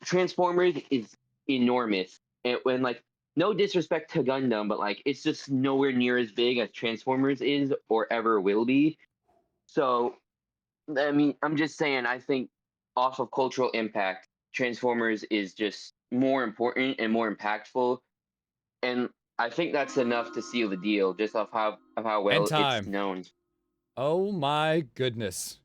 Transformers is enormous. And when like no disrespect to Gundam, but like it's just nowhere near as big as Transformers is or ever will be. So, I mean, I'm just saying. I think off of cultural impact, Transformers is just more important and more impactful. And I think that's enough to seal the deal, just off how well time. it's known. Oh my goodness.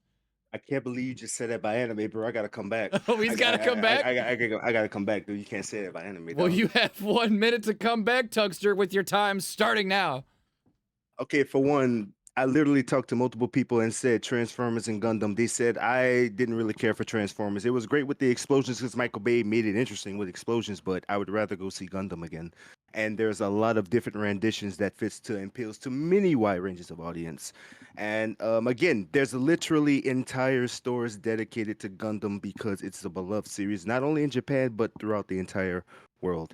I can't believe you just said that by anime, bro. I gotta come back. Oh, he's gotta come back? I gotta come back, dude. You can't say that by anime. Well, dog. you have 1 minute to come back, Tugster, with your time starting now. Okay, for one, I literally talked to multiple people and said Transformers and Gundam. They said I didn't really care for Transformers. It was great with the explosions because Michael Bay made it interesting with explosions, but I would rather go see Gundam again. And there's a lot of different renditions that fits to and appeals to many wide ranges of audience. And again, there's literally entire stores dedicated to Gundam because it's a beloved series, not only in Japan, but throughout the entire world.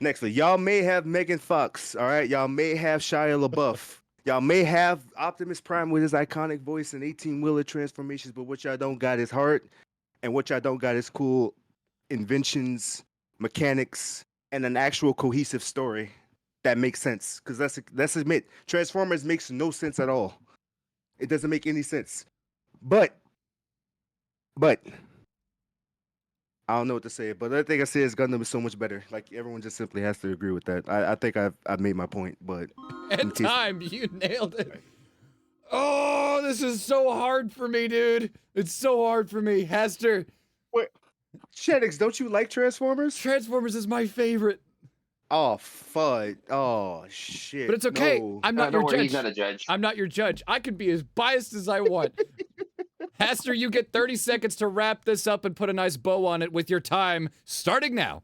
Nextly, y'all may have Megan Fox, all right? Y'all may have Shia LaBeouf. Y'all may have Optimus Prime with his iconic voice and 18-wheeler transformations, but what y'all don't got is heart, and what y'all don't got is cool inventions, mechanics, and an actual cohesive story that makes sense. Because let's admit, Transformers makes no sense at all. It doesn't make any sense. But I don't know what to say. But the other thing I say is Gundam is so much better. Like everyone just simply has to agree with that. I think I've made my point. But And time, you nailed it. Oh, this is so hard for me, dude. It's so hard for me. Haster. Wait, Shedix, don't you like Transformers? Transformers is my favorite. Oh, fudge. Oh, shit. But it's okay. No. I'm not Don't your worry, judge. he's not a judge. I'm not your judge. I could be as biased as I want. Haster, you get 30 seconds to wrap this up and put a nice bow on it with your time starting now.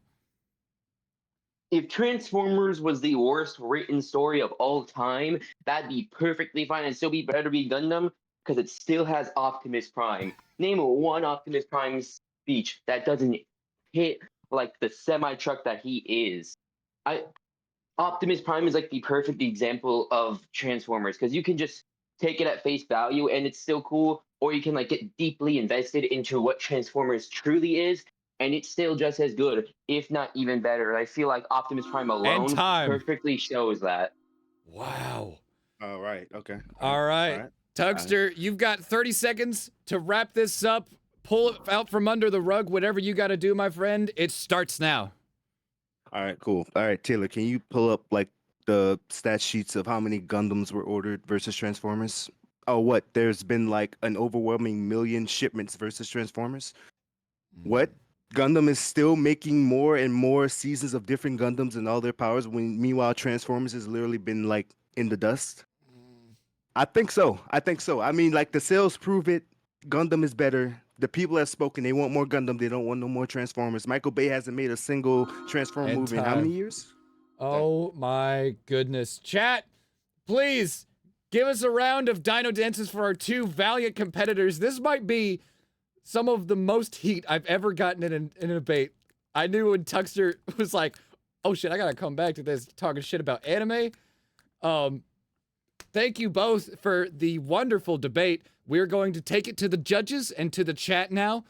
If Transformers was the worst written story of all time, that'd be perfectly fine and still be better to be Gundam because it still has Optimus Prime. Name one Optimus Prime speech that doesn't hit like the semi-truck that he is. Optimus Prime is like the perfect example of Transformers because you can just take it at face value and it's still cool, or you can like get deeply invested into what Transformers truly is, and it's still just as good, if not even better. I feel like Optimus Prime alone perfectly shows that. Wow. All right. Okay. All right. Tugster, you've got 30 seconds to wrap this up. Pull it out from under the rug, whatever you got to do, my friend. It starts now. All right, cool. All right, Taylor, can you pull up like the stat sheets of how many Gundams were ordered versus Transformers? Oh, what? There's been like an overwhelming million shipments versus Transformers? What? Gundam is still making more and more seasons of different Gundams and all their powers when meanwhile Transformers has literally been like in the dust? I think so. I mean, like the sales prove it. Gundam is better. The people have spoken. They want more Gundam. They don't want no more Transformers. Michael Bay hasn't made a single Transformer movie in how many years? Oh my goodness. Chat, please give us a round of Dino Dances for our two valiant competitors. This might be some of the most heat I've ever gotten in a debate. I knew when Tugster was like, oh shit, I gotta come back to this talking shit about anime. Thank you both for the wonderful debate. We're going to take it to the judges and to the chat now.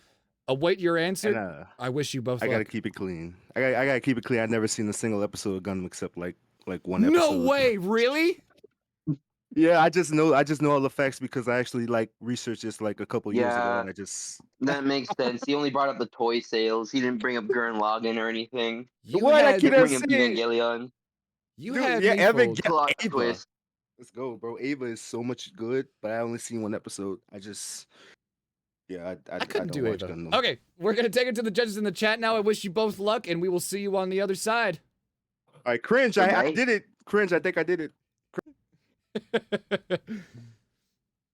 Await your answer. And, I wish you both luck. I gotta keep it clean. I gotta keep it clean. I've never seen a single episode of Gundam except like like one No episode. way, really? Yeah, I just know all the facts because I actually like researched this like a couple years ago, Yeah. and I just That makes sense. He only brought up the toy sales. He didn't bring up Gurren Lagann or anything. You what I had keep Didn't on bring up saying. Evangelion. you Dude, had yeah, me Evan, fooled. Plot Ava. twist. Let's go, bro. Ava is so much good, but I only seen one episode. I just, yeah, I couldn't don't do watch Ava. Gundam. Okay, we're gonna take it to the judges in the chat now. I wish you both luck, and we will see you on the other side. All right, cringe. I Okay. did it. Cringe. I think I did it.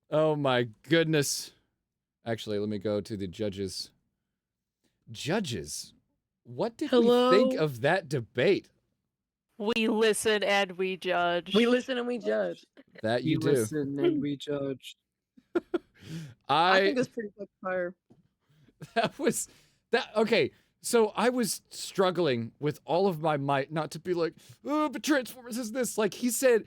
Oh my goodness. Actually, let me go to the judges. Judges, what did we think Hello? of that debate? We listen and we judge. We listen and we judge. That We you do. listen and we judge. I I think it's pretty fucking fire. that was that okay. So I was struggling with all of my might not to be like, oh, but Transformers is this. Like he said,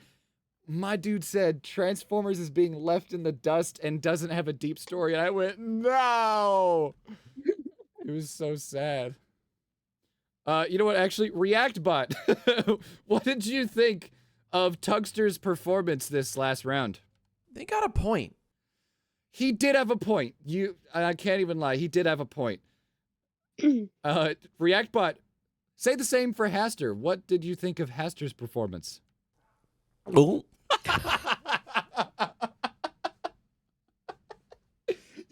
my dude said Transformers is being left in the dust and doesn't have a deep story. And I went, no. It was so sad. You know what? Actually, ReactBot, what did you think of Tugster's performance this last round? They got a point. He did have a point. I can't even lie. He did have a point. ReactBot, say the same for Haster. What did you think of Haster's performance? Oh.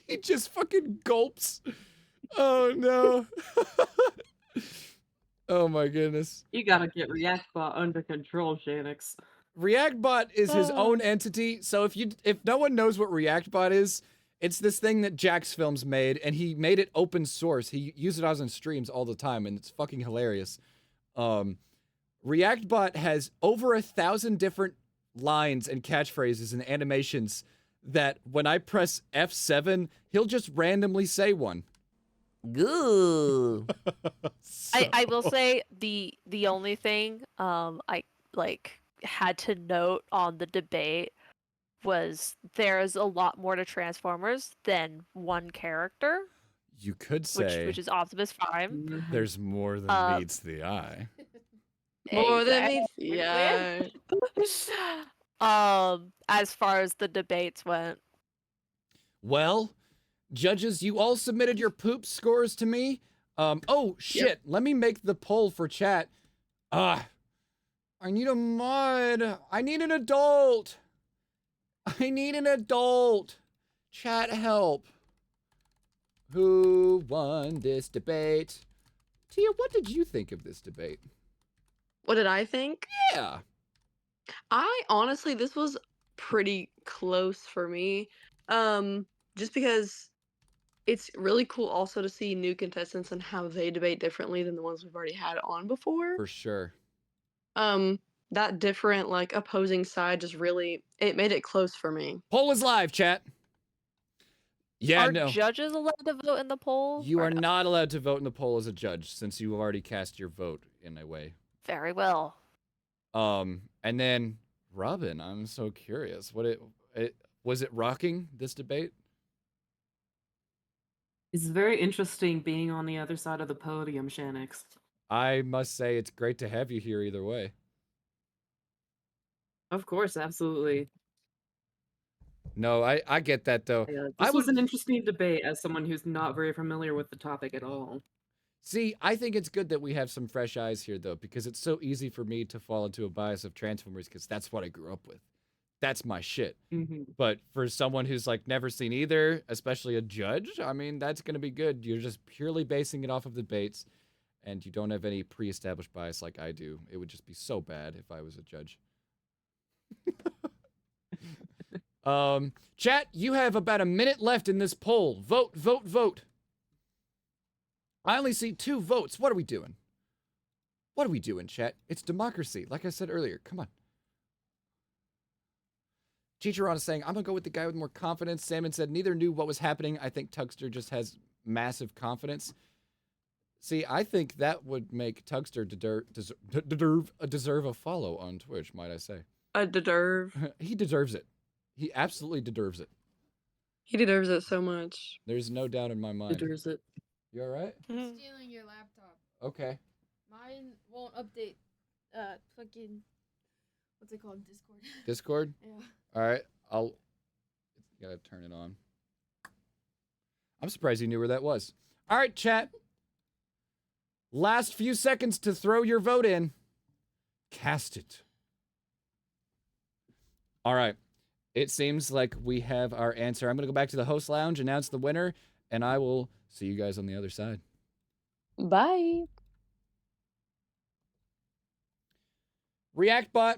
He just fucking gulps. Oh no. Oh my goodness. You gotta get ReactBot under control, Shanix. ReactBot is his own entity. So if no one knows what ReactBot is, it's this thing that Jax Films made, and he made it open source. He used it on streams all the time, and it's fucking hilarious. ReactBot has over 1,000 different lines and catchphrases and animations that when I press F7, he'll just randomly say one. Good. I will say the only thing I like had to note on the debate was there is a lot more to Transformers than one character, You could say which is Optimus Prime. there's more than Uh, meets the eye. More than meets Exactly. yeah. As far as the debates went, Well, judges, you all submitted your poop scores to me. Oh shit, let me make the poll for chat. I need a mod. I need an adult. I need an adult. Chat help. Who won this debate? Tia, what did you think of this debate? What did I think? Yeah. I honestly, this was pretty close for me. Just because it's really cool also to see new contestants and how they debate differently than the ones we've already had on before. For sure. That different like opposing side just really it made it close for me. Poll is live, chat. Yeah, are no. judges allowed to vote in the poll? You or are no? not allowed to vote in the poll as a judge since you already cast your vote in a way. Very well. And then Robin, I'm so curious. Was it rocking this debate? It's very interesting being on the other side of the podium, Shanix. I must say it's great to have you here either way. Of course, absolutely. No, I get that though. Yeah, I this was would an interesting debate as someone who's not very familiar with the topic at all. see. I think it's good that we have some fresh eyes here though, because it's so easy for me to fall into a bias of Transformers because that's what I grew up with. That's my shit. But for someone who's like never seen either, especially a judge, I mean, that's gonna be good. You're just purely basing it off of debates, and you don't have any pre-established bias like I do. It would just be so bad if I was a judge. Chat, you have about a minute left in this poll. Vote, vote, vote. I only see 2 votes. What are we doing? What are we doing, chat? It's democracy. Like I said earlier, come on. Chicharon is saying, I'm gonna go with the guy with more confidence. Salmon said, neither knew what was happening. I think Tugster just has massive confidence. See, I think that would make Tugster deserve a follow on Twitch, might I say. I deserve. He deserves it. He absolutely deserves it. He deserves it so much. There's no doubt in my mind. Deserves it. You all right? Stealing your laptop. Okay. Mine won't update. Fucking What's it called? Discord. Discord? Yeah. All right. Gotta turn it on. I'm surprised you knew where that was. All right, chat. Last few seconds to throw your vote in. Cast it. All right. It seems like we have our answer. I'm going to go back to the host lounge, announce the winner, and I will see you guys on the other side. Bye. ReactBot,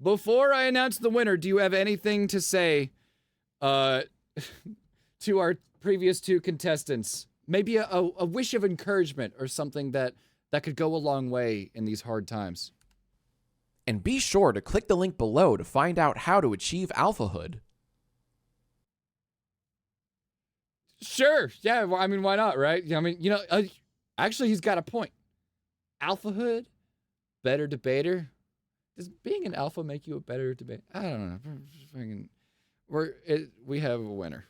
before I announce the winner, do you have anything to say to our previous two contestants? Maybe a wish of encouragement or something that could go a long way in these hard times. And be sure to click the link below to find out how to achieve alphahood. Sure. Yeah, well, I mean, why not, right? I mean, actually, he's got a point. Alphahood, better debater. Does being an alpha make you a better debater? I don't know. We have a winner.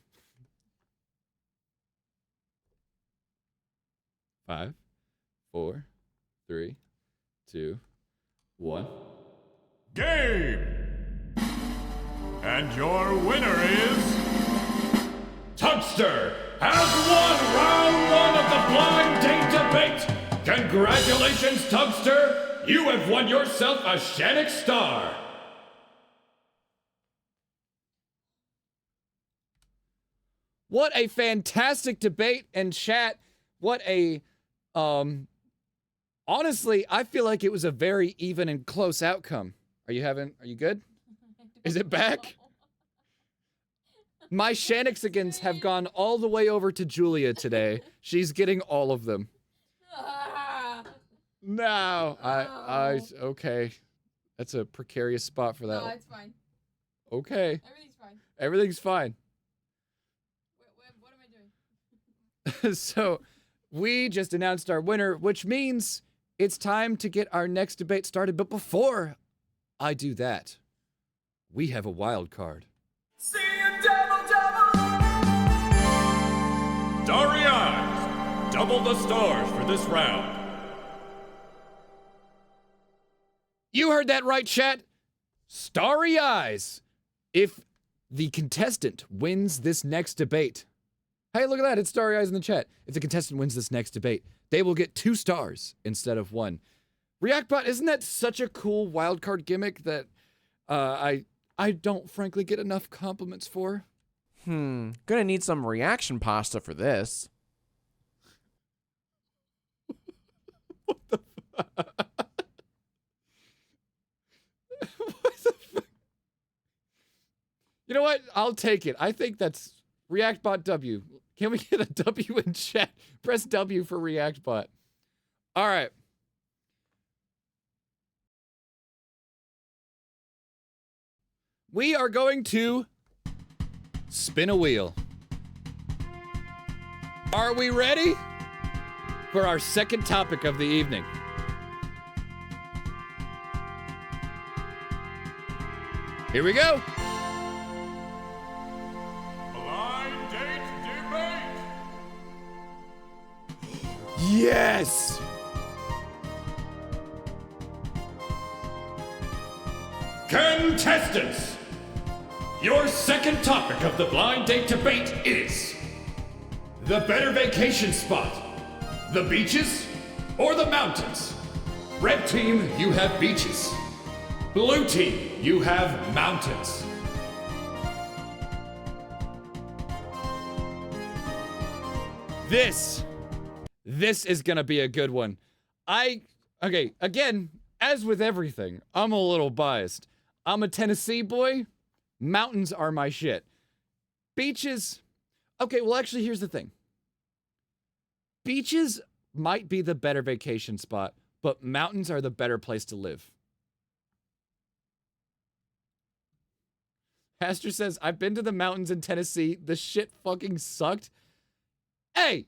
5, 4, 3, 2, 1. Game! And your winner is... Tugster has won round 1 of the Blind Date Debate! Congratulations, Tugster! You have won yourself a Shannick Star! What a fantastic debate and chat. What a, honestly, I feel like it was a very even and close outcome. Are you good? Is it back? My Shannixigans have gone all the way over to Julia today. She's getting all of them. No, okay. That's a precarious spot for that. No, it's fine. Okay. Everything's fine. Everything's fine. What am I doing? So, we just announced our winner, which means it's time to get our next debate started. But before I do that, we have a wild card. Starry Eyes! Double the stars for this round. You heard that right, chat. Starry Eyes. If the contestant wins this next debate. Hey, look at that. It's Starry Eyes in the chat. If the contestant wins this next debate, they will get 2 stars instead of 1. ReactBot, isn't that such a cool wildcard gimmick that I don't frankly get enough compliments for? Gonna need some reaction pasta for this. What the fuck? What the fuck? You know what? I'll take it. I think that's ReactBot W. Can we get a W in chat? Press W for ReactBot. All right. We are going to spin a wheel. Are we ready for our second topic of the evening? Here we go. Blind Date Debate! Yes! Contestants! Your second topic of the Blind Date Debate is... the better vacation spot, the beaches or the mountains? Red team, you have beaches. Blue team, you have mountains. This is gonna be a good one. Okay, again, as with everything, I'm a little biased. I'm a Tennessee boy. Mountains are my shit. Beaches, okay, well actually here's the thing. Beaches might be the better vacation spot, but mountains are the better place to live. Pastor says, I've been to the mountains in Tennessee. The shit fucking sucked. Hey,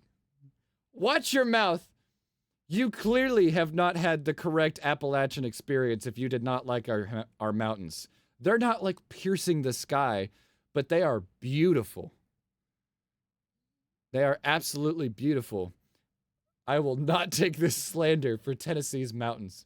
watch your mouth. You clearly have not had the correct Appalachian experience if you did not like our mountains. They're not like piercing the sky, but they are beautiful. They are absolutely beautiful. I will not take this slander for Tennessee's mountains.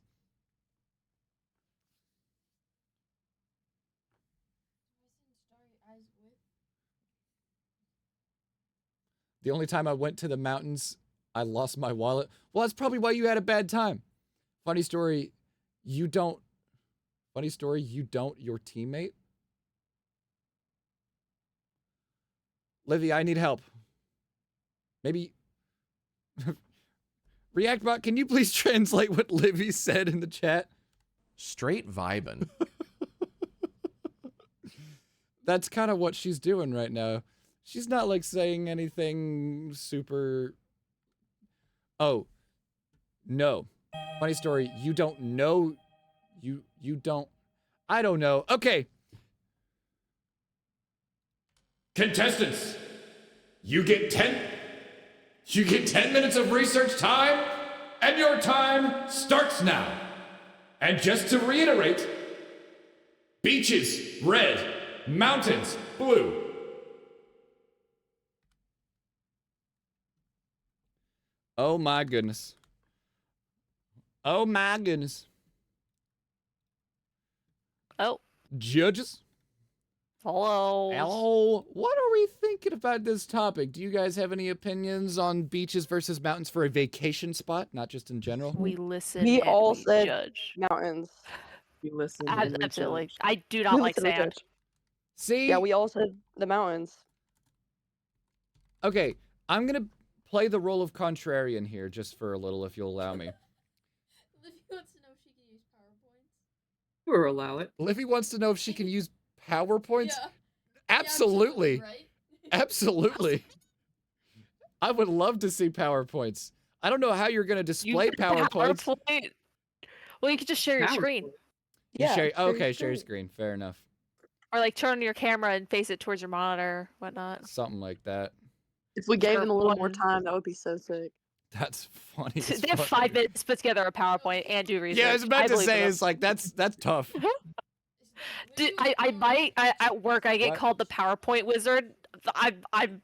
The only time I went to the mountains, I lost my wallet. Well, that's probably why you had a bad time. Funny story, you don't. Funny story, you don't your teammate? Livy, I need help. Maybe. Reactbot, can you please translate what Livy said in the chat? Straight vibin'. That's kind of what she's doing right now. She's not like saying anything super. Oh, no. Funny story. You don't know. You don't. I don't know. Okay. Contestants, you get 10 minutes of research time, and your time starts now. And just to reiterate, beaches, red, mountains, blue. Oh my goodness. Oh my goodness. Oh, Judges? hello. Hello. What are we thinking about this topic? Do you guys have any opinions on beaches versus mountains for a vacation spot, not just in general? We listen. We and all we said judge. mountains. You listen. and we Absolutely. judge. I do not We like listen and sand. judge. See? Yeah, we all said the mountains. Okay, I'm gonna play the role of contrarian here just for a little, if you'll allow me. Livy wants to know if she can use PowerPoints. Or allow it. Livy wants to know if she can use PowerPoints. Yeah. Absolutely. Right? Absolutely. I would love to see PowerPoints. I don't know how you're gonna display You PowerPoints. PowerPoint. Well, you could just share your screen, You Yeah. share, share your okay, share your screen. screen. Fair enough. or like turn your camera and face it towards your monitor, whatnot. Something like that. If we gave Or them a little more one- time, that would be so sick. That's funny. as They have fuck. 5 minutes to put together a PowerPoint and do research. Yeah, I was about to believe in say, them. it's like, that's tough. Dude, at work I get What? called the PowerPoint wizard. I'd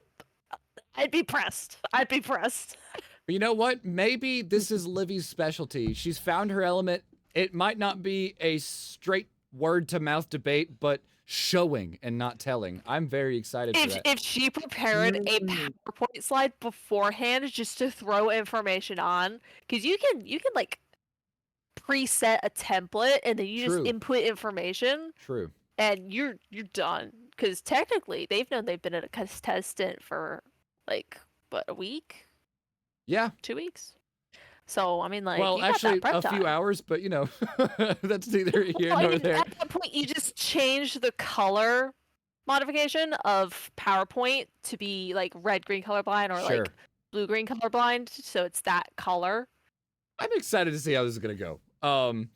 be pressed. I'd be pressed. You know what? Maybe this is Livy's specialty. She's found her element. It might not be a straight word-to-mouth debate, but showing and not telling. I'm very excited for that. If she prepared a PowerPoint slide beforehand just to throw information on, because you can like preset a template and then you True. just input information True. and you're done. Because technically they've known they've been a contestant for like what, a week, Yeah. 2 weeks. So I mean, like, Well, you got actually, that prep a few time. hours, but you know, that's neither here Well, I nor mean, there. at that point, you just change the color modification of PowerPoint to be like red, green colorblind or Sure. like blue, green colorblind, so it's that color. I'm excited to see how this is gonna go. I'm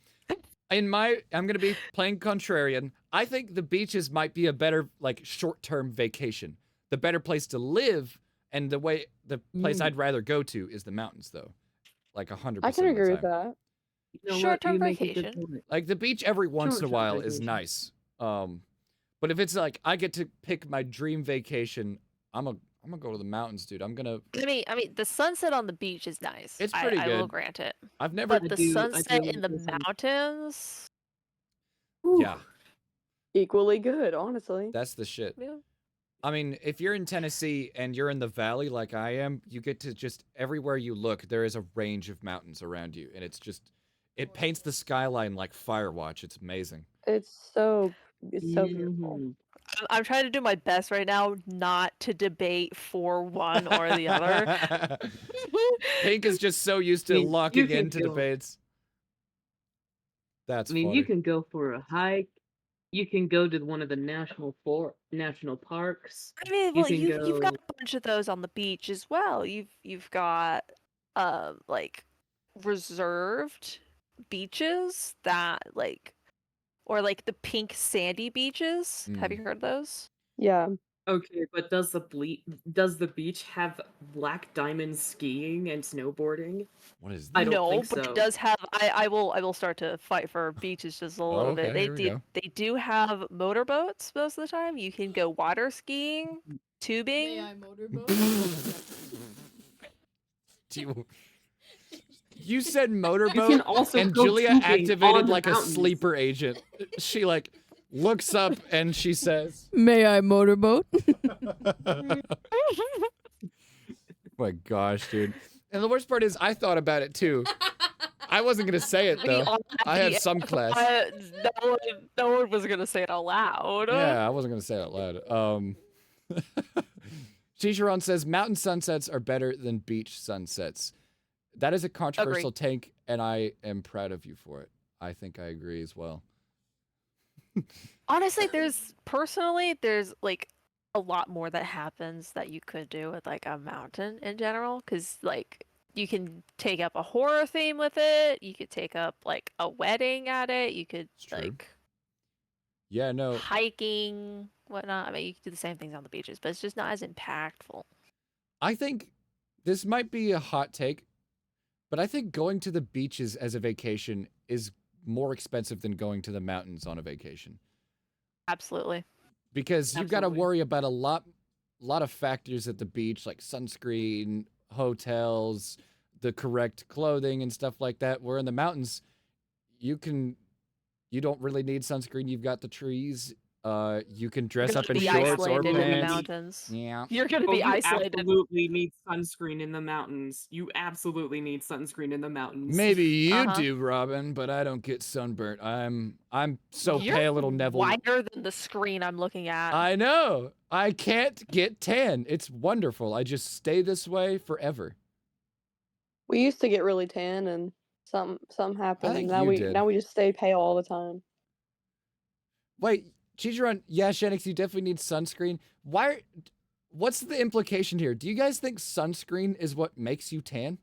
gonna be playing contrarian. I think the beaches might be a better like short-term vacation. The better place to live, and the place I'd rather go to is the mountains, though. Like 100%. I can of the agree with time. that. You know what? Short-term You make a good vacation. point. Like the beach every once in a Short-term while is vacation. nice. But if it's like I get to pick my dream vacation, I'm gonna go to the mountains, dude. I'm gonna. I mean, the sunset on the beach is nice. It's pretty I will good. grant it. I've never. But the do sunset like in the the sun. mountains. Yeah, Equally good, honestly. that's the shit. Yeah. I mean, if you're in Tennessee and you're in the valley like I am, you get to just everywhere you look, there is a range of mountains around you, and it paints the skyline like Firewatch. It's amazing. It's so beautiful. Mhm. I'm trying to do my best right now not to debate for one or the other. Pink is just so used to I mean, you locking can into go- debates. That's I mean, funny. you can go for a hike. You can go to one of the national parks. I mean, You well, can you've got go- a bunch of those on the beach as well. You've got like reserved beaches that like, or like the pink sandy beaches. Have you heard those? Yeah. Okay, but does the beach have black diamond skiing and snowboarding? What is I that? don't No, think but so. it does have. I will start to fight for beaches just a little okay, bit. here we go. They do have motorboats most of the time. You can go water skiing, May tubing. I motorboat? Do you said motorboat, can also and go Julia tubing activated on the like a mountains. sleeper agent. She like looks up and she says, May I motorboat? My gosh, dude. And the worst part is I thought about it too. I wasn't gonna say it though. I had some class. No one was gonna say it out loud. Yeah, I wasn't gonna say it out loud. Chicharon says mountain sunsets are better than beach sunsets. That is a controversial take, and I am proud of you for it. I think I agree as well. Honestly, there's like a lot more that happens that you could do with like a mountain in general, because like you can take up a horror theme with it. You could take up like a wedding at it. You could like Yeah, no. hiking, whatnot. I mean, you can do the same things on the beaches, but it's just not as impactful. I think this might be a hot take, but I think going to the beaches as a vacation is more expensive than going to the mountains on a vacation. Absolutely. Because you've got to worry about a lot of factors at the beach, like sunscreen, hotels, the correct clothing and stuff like that. Where in the mountains, you don't really need sunscreen. You've got the trees. You can dress up in shorts or in the pants. mountains. Yeah. You're gonna be you isolated. absolutely need sunscreen in the mountains. You absolutely need sunscreen in the mountains. Maybe you do, Robin, but I don't get sunburnt. I'm so You're pale, little Neville. wider than the screen I'm looking at. I know. I can't get tan. It's wonderful. I just stay this way forever. We used to get really tan, and something happened, think and you did. now we just stay pale all the time. Wait, Chicharon, yeah, Shenix, you definitely need sunscreen. What's the implication here? Do you guys think sunscreen is what makes you tan?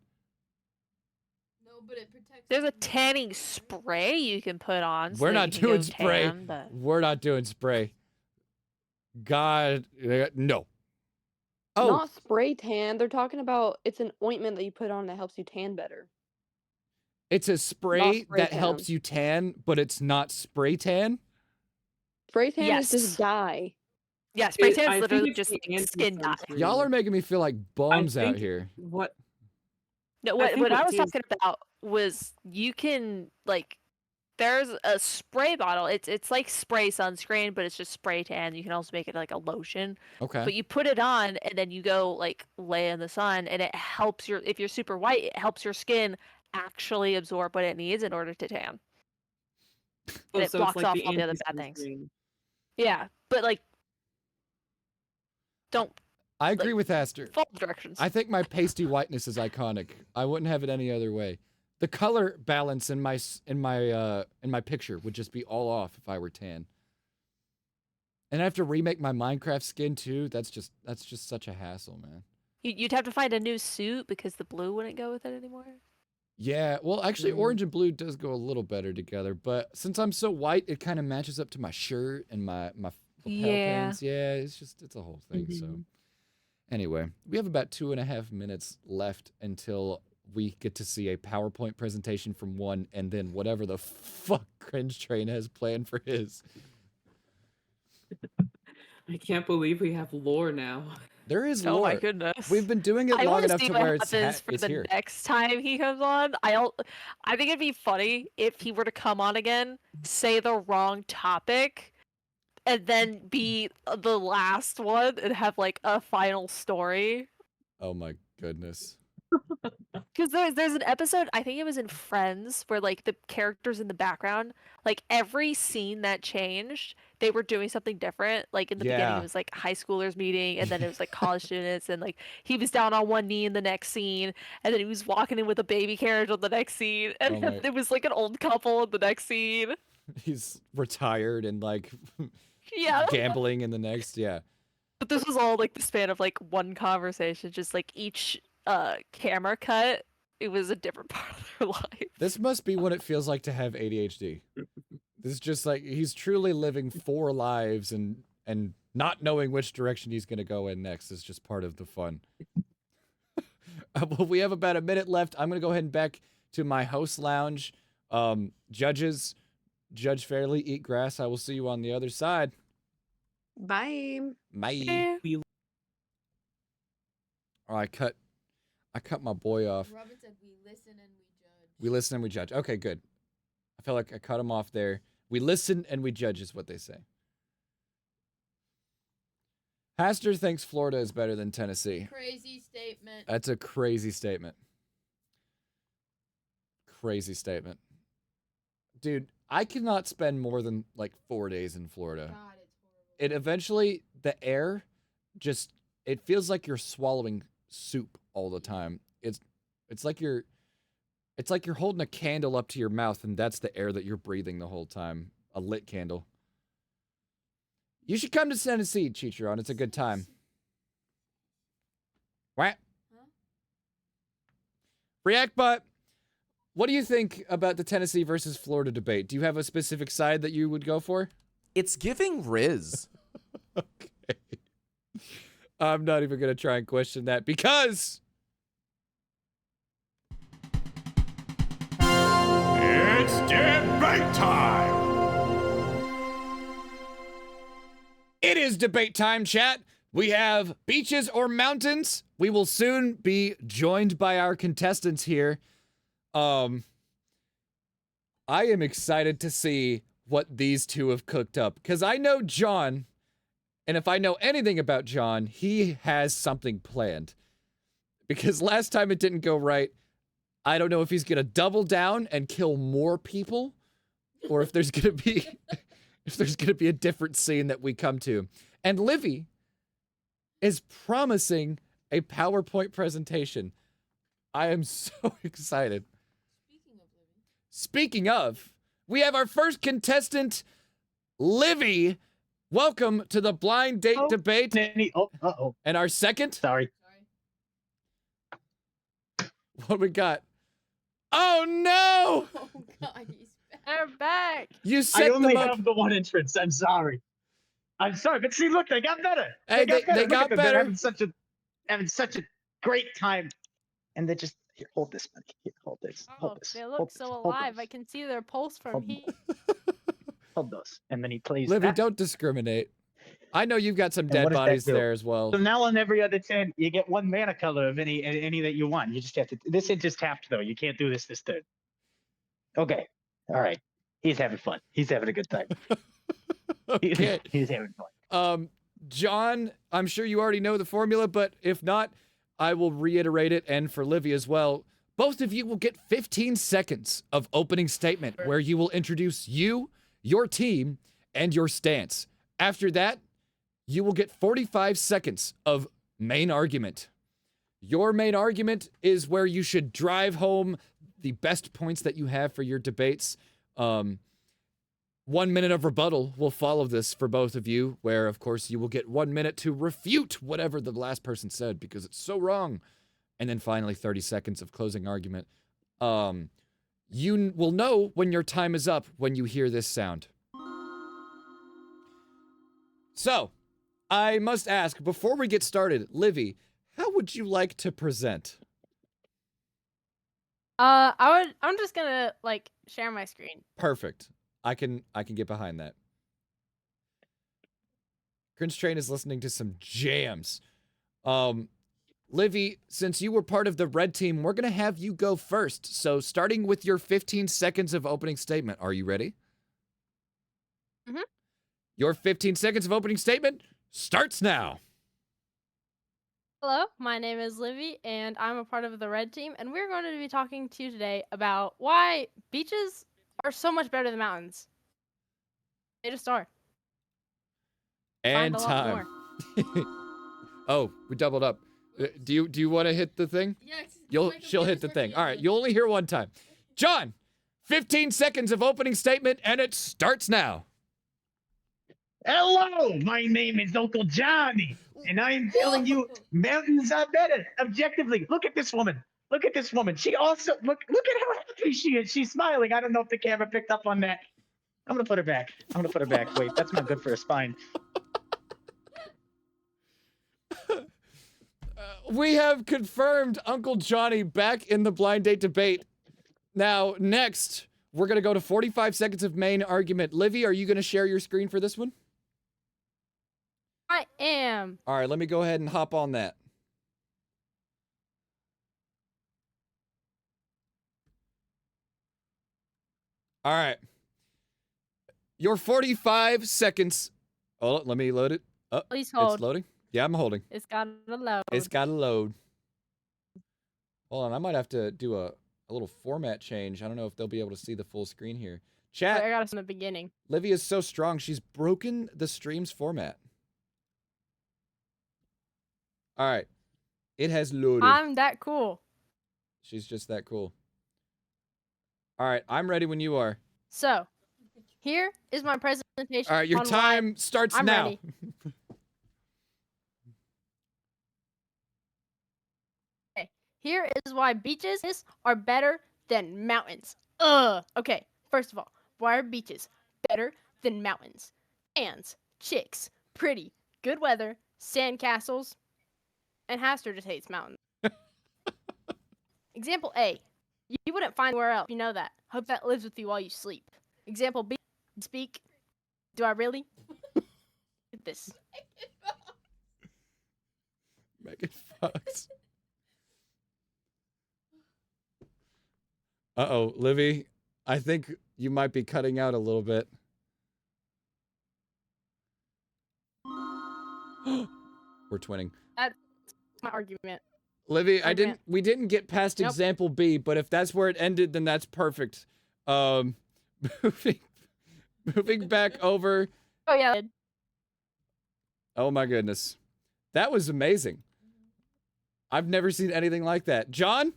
No, but it protects. There's a tanning spray you can put on. So We're that not you can doing go spray. tan, but... We're not doing spray. God, no. Oh, Not spray tan. They're talking about it's an ointment that you put on that helps you tan better. it's a spray spray that tan. helps you tan, but it's not spray tan. Spray tan Yes. is just dye. Yeah, spray tan I is think literally it's just the like skin dye. anti-sunscreen. Y'all are making me feel like bums out think here. What? No, I what think I what was Tia's- talking about was you can like there's a spray bottle. It's like spray sunscreen, but it's just spray tan. You can also make it like a lotion. Okay. But you put it on and then you go like lay in the sun and it helps if you're super white, it helps your skin actually absorb what it needs in order to tan. Oh, And it so blocks it's like off the all the other bad things. anti-sunscreen. Yeah, but like don't I agree with Aster. follow directions. I think my pasty whiteness is iconic. I wouldn't have it any other way. The color balance in my picture would just be all off if I were tan. And I have to remake my Minecraft skin too. That's just such a hassle, man. You'd have to find a new suit because the blue wouldn't go with it anymore. Yeah, well, actually, orange and blue does go a little better together. But since I'm so white, it kind of matches up to my shirt and my lapel Yeah. pins. Yeah, it's a whole thing. So, anyway, we have about 2.5 minutes left until we get to see a PowerPoint presentation from one, and then whatever the fuck Cringe Train has planned for his. I can't believe we have lore now. There is Oh lore. my goodness. We've been doing it I long want to enough see to what where it's happens for the here. next time he comes on. I think it'd be funny if he were to come on again, say the wrong topic, and then be the last one and have like a final story. Oh my goodness. Because there's an episode, I think it was in Friends, where like the characters in the background, like every scene that changed, they were doing something different. Like in the beginning, Yeah. it was like high schoolers meeting, and then it was like college students, and like he was down on one knee in the next scene, and then he was walking in with a baby carriage on the next scene, and Oh then my- it was like an old couple in the next scene. He's retired and like Yeah. gambling in the next. Yeah. But this was all like the span of like one conversation, just like each camera cut. It was a different part of their life. This must be what it feels like to have ADHD. This is just like he's truly living 4 lives and not knowing which direction he's going to go in next is just part of the fun. Well, we have about a minute left. I'm going to go ahead and back to my host lounge. Judges, judge fairly, eat grass. I will see you on the other side. Bye. Bye. Oh, I cut my boy off. Robin said we listen and we judge. We listen and we judge. Okay, good. I feel like I cut him off there. We listen and we judge is what they say. Pastor thinks Florida is better than Tennessee. Crazy statement. That's a crazy statement. Crazy statement. Dude, I cannot spend more than like 4 days in Florida. God, it's horrible. It eventually, the air just, it feels like you're swallowing soup all the time. It's like you're holding a candle up to your mouth and that's the air that you're breathing the whole time. A lit candle. You should come to Tennessee, Chicharon. It's a good time. What? Huh? Reactbot, what do you think about the Tennessee versus Florida debate? Do you have a specific side that you would go for? It's giving Riz. Okay. I'm not even going to try and question that because... It's debate time! It is debate time, chat. We have beaches or mountains. We will soon be joined by our contestants here. I am excited to see what these two have cooked up because I know John, and if I know anything about John, he has something planned. Because last time it didn't go right. I don't know if he's gonna double down and kill more people, or if there's gonna be a different scene that we come to. And Livy is promising a PowerPoint presentation. I am so excited. Speaking of, we have our first contestant, Livy. Welcome to the blind date debate. And our second. Sorry. What we got? Oh no! Oh God, he's back. They're back. You I set only them up. have the one entrance. I'm sorry. I'm sorry, but see, look, they got better. Hey, they Look got at them. better. They're having such a great time, and they just here, hold this, buddy. Here, hold this. Oh, Hold this. they hold look this, so hold alive. those, I can see their pulse from Hold here. Hold those, and then he plays. Livy, that. don't discriminate. I know you've got some And dead what does that bodies do? there as well. So now on every other 10, you get one mana color of any that you want. You just have to. This is just tapped though. You can't do this turn. Okay. All right. He's having fun. He's having a good time. Okay. He's having fun. John, I'm sure you already know the formula, but if not, I will reiterate it, and for Livy as well. Both of you will get 15 seconds of opening statement where you will introduce you, your team, and your stance. After that, you will get 45 seconds of main argument. Your main argument is where you should drive home the best points that you have for your debates. 1 minute of rebuttal will follow this for both of you, where, of course, you will get 1 minute to refute whatever the last person said because it's so wrong. And then finally, 30 seconds of closing argument. You will know when your time is up when you hear this sound. So, I must ask, before we get started, Livy, how would you like to present? I'm just gonna like share my screen. Perfect. I can get behind that. Cringe Train is listening to some jams. Livy, since you were part of the red team, we're gonna have you go first. So starting with your 15 seconds of opening statement, are you ready? Mhm. Your 15 seconds of opening statement starts now. Hello, my name is Livy, and I'm a part of the red team, and we're going to be talking to you today about why beaches are so much better than mountains. They just are. And Find a lot time. Oh, we doubled up. Do you want to hit the thing? Yeah, She'll hit the thing. All right, you'll only hear one time. John, 15 seconds of opening statement, and it starts now. Hello, my name is Uncle Johnny, and I'm telling you, mountains are better. Objectively, look at this woman. Look at this woman. She also look at how happy she is. She's smiling. I don't know if the camera picked up on that. I'm gonna put her back. Wait, that's not good for a spine. We have confirmed Uncle Johnny back in the blind date debate. Now, next, we're going to go to 45 seconds of main argument. Livy, are you going to share your screen for this one? I am. All right, let me go ahead and hop on that. All right. Your 45 seconds. Oh, let me load it. Oh, Please it's hold. loading. Yeah, I'm holding. It's got to load. It's got to load. Hold on, I might have to do a little format change. I don't know if they'll be able to see the full screen here. Chat. I got us in the beginning. Livia's so strong, she's broken the stream's format. All right. It has loaded. I'm that cool. She's just that cool. All right, I'm ready when you are. So, here is my presentation. All right, your on time why starts I'm now. ready. Okay, here is why beaches are better than mountains. Okay, first of all, why are beaches better than mountains? Fans, chicks, pretty, good weather, sand castles, and Haster just hates mountains. Example A. You wouldn't find where else. You know that. Hope that lives with you while you sleep. Example B. Speak. Do I really? Look at this. Megan Fox. Uh-oh, Livy, I think you might be cutting out a little bit. We're twinning. That's my argument. Livy, Argument. we didn't get past Nope. example B, but if that's where it ended, then that's perfect. Moving back over. Oh, yeah. Oh my goodness. That was amazing. I've never seen anything like that. John,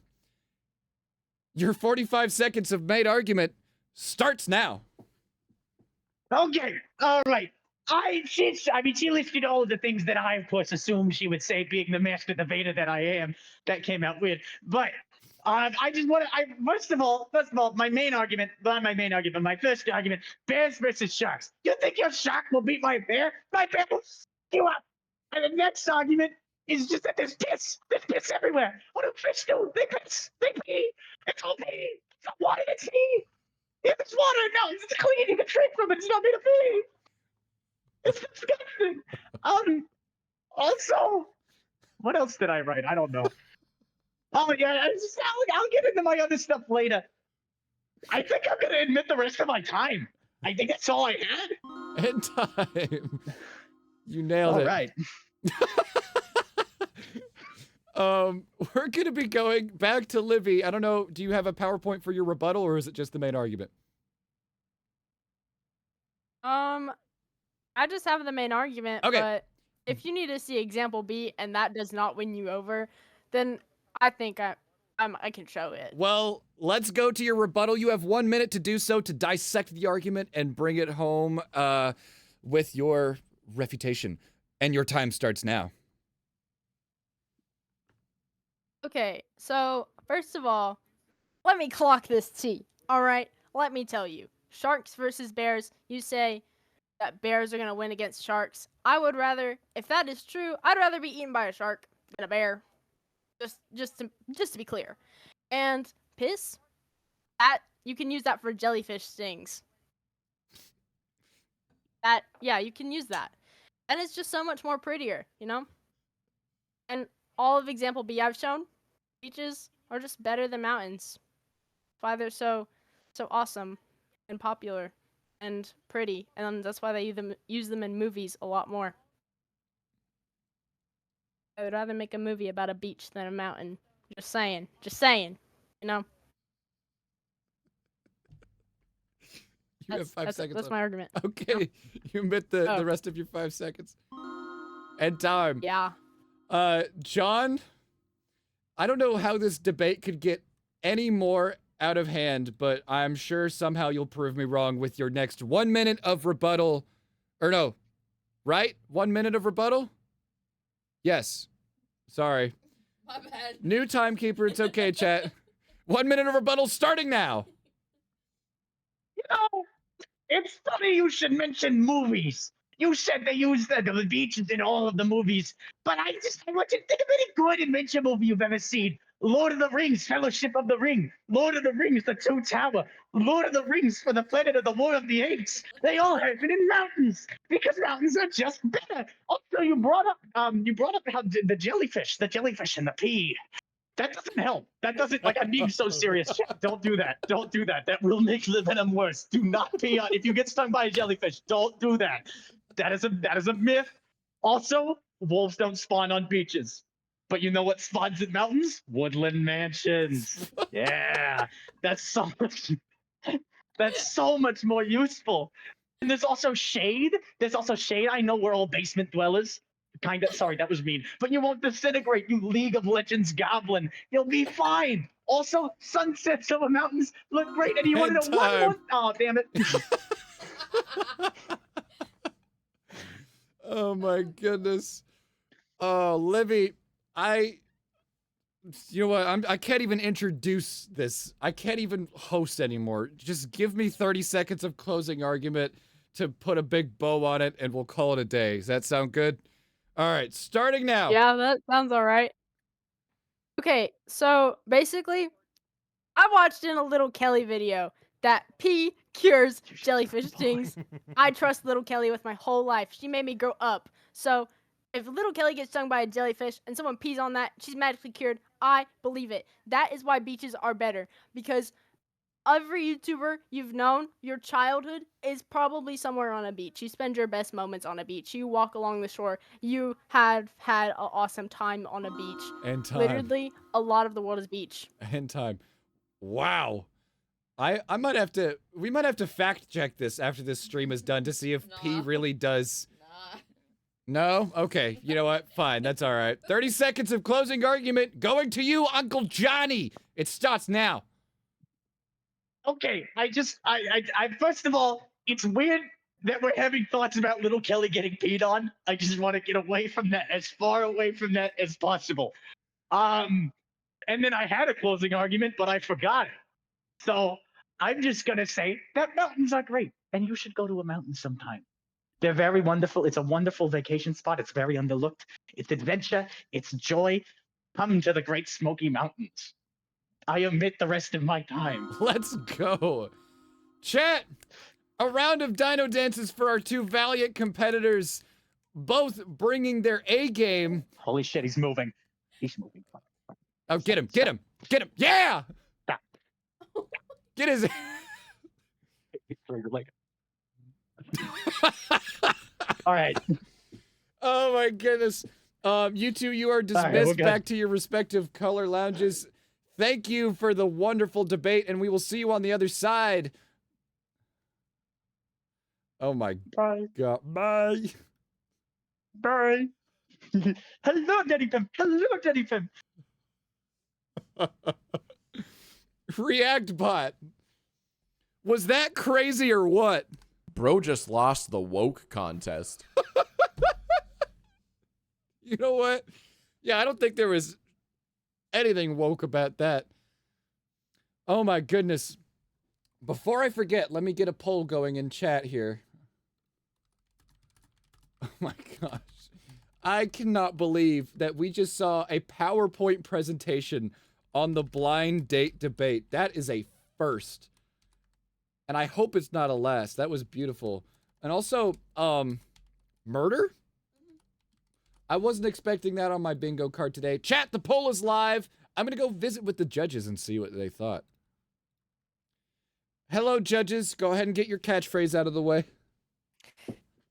your 45 seconds of made argument starts now. Okay, all right. She listed all of the things that I, of course, assumed she would say, being the master debater that I am. That came out weird. But I just want to, first of all, my first argument, bears versus sharks. You think your shark will beat my bear? My bear will you up. And the next argument is just that there's piss. There's piss everywhere. What do fish do? They piss. They pee. It's all pee. It's not water. It's pee. If it's water, no, it's clean. You can drink from it. It's not made of pee. It's disgusting. Also, what else did I write? I don't know. Oh yeah, I'll get into my other stuff later. I think I'm gonna admit the rest of my time. I think that's all I had. And time. You nailed it. All right. We're gonna be going back to Livy. I don't know. Do you have a PowerPoint for your rebuttal, or is it just the main argument? I just have the main argument. Okay. But if you need to see example B and that does not win you over, then I think I can show it. Well, let's go to your rebuttal. You have 1 minute to do so, to dissect the argument and bring it home with your refutation. And your time starts now. Okay, so first of all, let me clock this tea. All right, let me tell you. Sharks versus bears. You say that bears are gonna win against sharks. I would rather, if that is true, I'd rather be eaten by a shark than a bear. Just to be clear. And piss, that you can use that for jellyfish stings. Yeah, you can use that. And it's just so much more prettier, you know? And all of example B I've shown, beaches are just better than mountains. That's why they're so awesome and popular and pretty, and that's why they use them in movies a lot more. I would rather make a movie about a beach than a mountain. Just saying, you know? You have 5 seconds That's left. my argument. Okay, you admit the rest of your 5 seconds. And time. Yeah. John, I don't know how this debate could get any more out of hand, but I'm sure somehow you'll prove me wrong with your next 1 minute of rebuttal. Or no, right? 1 minute of rebuttal? Yes. Sorry. My bad. New timekeeper, it's okay, chat. 1 minute of rebuttal starting now. You know, it's funny you should mention movies. You said they use the beaches in all of the movies, but I want you to think of any good adventure movie you've ever seen. Lord of the Rings, Fellowship of the Ring. Lord of the Rings, The Two Tower. Lord of the Rings, For the Planet of the War of the Apes. They all happen in mountains because mountains are just better. Also, you brought up how the jellyfish and the pea. That doesn't help. That doesn't, like, I'm being so serious. Don't do that. Don't do that. That will make the venom worse. Do not pee on. If you get stung by a jellyfish, don't do that. That is a myth. Also, wolves don't spawn on beaches. But you know what spawns in mountains? Woodland mansions. Yeah, that's so much. That's so much more useful. And there's also shade. I know we're all basement dwellers. Kinda. Sorry, that was mean. But you won't disintegrate, you League of Legends goblin. You'll be fine. Also, sunsets over mountains look great. And you want to know one more? Oh, damn it. Oh my goodness. Oh, Livy, you know what? I can't even introduce this. I can't even host anymore. Just give me 30 seconds of closing argument to put a big bow on it, and we'll call it a day. Does that sound good? All right, starting now. Yeah, that sounds all right. Okay, so basically, I watched in a Little Kelly video that pee cures jellyfish stings. I trust Little Kelly with my whole life. She made me grow up. So if Little Kelly gets stung by a jellyfish and someone pees on that, she's magically cured. I believe it. That is why beaches are better. Because every YouTuber you've known, your childhood is probably somewhere on a beach. You spend your best moments on a beach. You walk along the shore. You have had an awesome time on a beach. And time. Literally, a lot of the world is beach. And time. Wow. I might have to, we might have to fact check this after this stream is done to see if P really does. No? Okay. You know what? Fine. That's all right. 30 seconds of closing argument going to you, Uncle Johnny. It starts now. Okay, I first of all, it's weird that we're having thoughts about Little Kelly getting peed on. I just want to get away from that, as far away from that as possible. And then I had a closing argument, but I forgot it. So I'm just gonna say that mountains are great, and you should go to a mountain sometime. They're very wonderful. It's a wonderful vacation spot. It's very underlooked. It's adventure. It's joy. Come to the Great Smoky Mountains. I omit the rest of my time. Let's go. Chat, a round of dino dances for our two valiant competitors, both bringing their A game. Holy shit, he's moving. He's moving. Oh, get him, get him, get him. Yeah! Stop. Get his... All right. Oh my goodness. You two, you are dismissed back to your respective color lounges. Thank you for the wonderful debate, and we will see you on the other side. Oh my God. Bye. Bye. Hello, Daddy Pim. Hello, Daddy Pim. React bot. Was that crazy or what? Bro just lost the woke contest. You know what? Yeah, I don't think there was anything woke about that. Oh my goodness. Before I forget, let me get a poll going in chat here. Oh my gosh. I cannot believe that we just saw a PowerPoint presentation on the blind date debate. That is a first. And I hope it's not a last. That was beautiful. And also, murder? I wasn't expecting that on my bingo card today. Chat, the poll is live. I'm going to go visit with the judges and see what they thought. Hello, judges. Go ahead and get your catchphrase out of the way.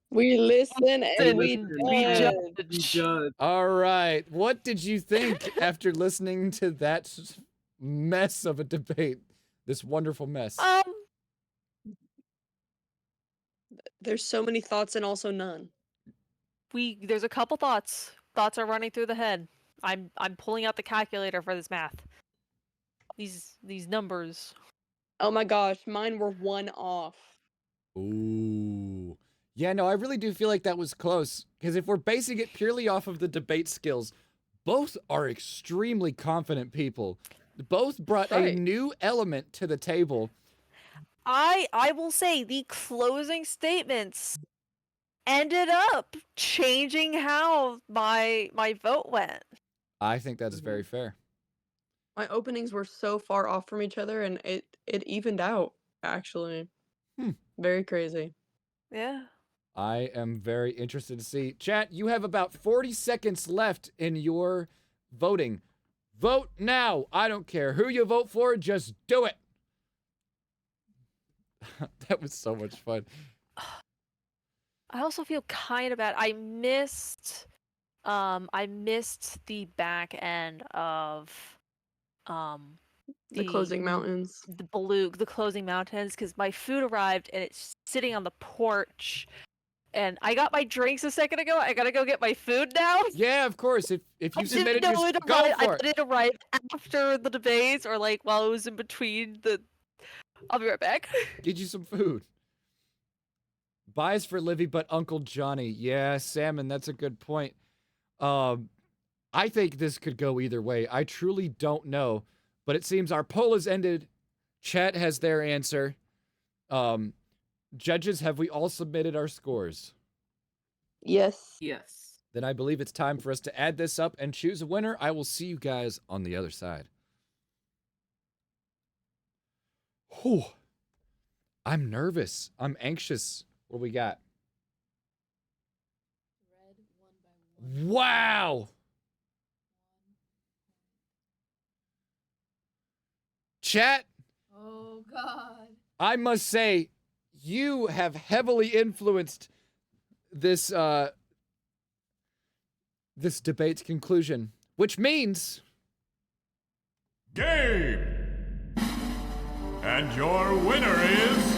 We listen and we judge. All right. What did you think after listening to that mess of a debate? This wonderful mess. There's so many thoughts and also none. There's a couple thoughts. Thoughts are running through the head. I'm pulling out the calculator for this math. These numbers. Oh my gosh, mine were one off. Ooh. Yeah, no, I really do feel like that was close. Because if we're basing it purely off of the debate skills, both are extremely confident people. Both brought a new element to the table. I will say the closing statements ended up changing how my vote went. I think that is very fair. My openings were so far off from each other, and it evened out, actually. Very crazy. Yeah. I am very interested to see. Chat, you have about 40 seconds left in your voting. Vote now. I don't care who you vote for, just do it. That was so much fun. I also feel kind of bad. I missed I missed the back end of The closing mountains. the closing mountains, because my food arrived and it's sitting on the porch. And I got my drinks a second ago. I gotta go get my food now. Yeah, of course. If I you didn't submitted know your it go arrived. I for it. thought it arrived after the debates, or like while it was in between the. I'll be right back. Get you some food. Buys for Livy, but Uncle Johnny. Yeah, Salmon, that's a good point. I think this could go either way. I truly don't know, but it seems our poll has ended. Chat has their answer. Judges, have we all submitted our scores? Yes. Yes. Then I believe it's time for us to add this up and choose a winner. I will see you guys on the other side. Whew. I'm nervous. I'm anxious. What do we got? Wow. Chat, Oh God. I must say, you have heavily influenced this this debate's conclusion, which means Game! And your winner is.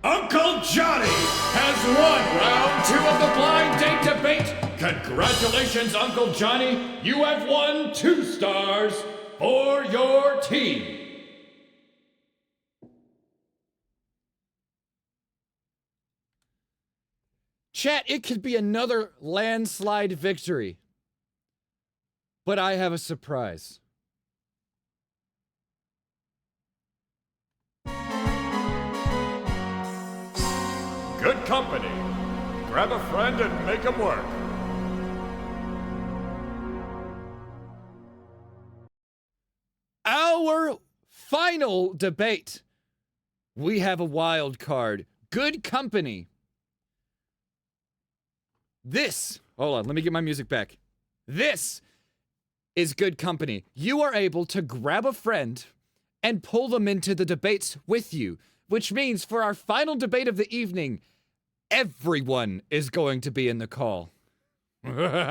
Uncle Johnny has won round 2 of the blind date debate. Congratulations, Uncle Johnny. You have won 2 stars for your team. Chat, it could be another landslide victory. But I have a surprise. Good company. Grab a friend and make them work. Our final debate. We have a wild card. Good company. This, hold on, let me get my music back. This is good company. You are able to grab a friend and pull them into the debates with you, which means for our final debate of the evening, everyone is going to be in the call. Now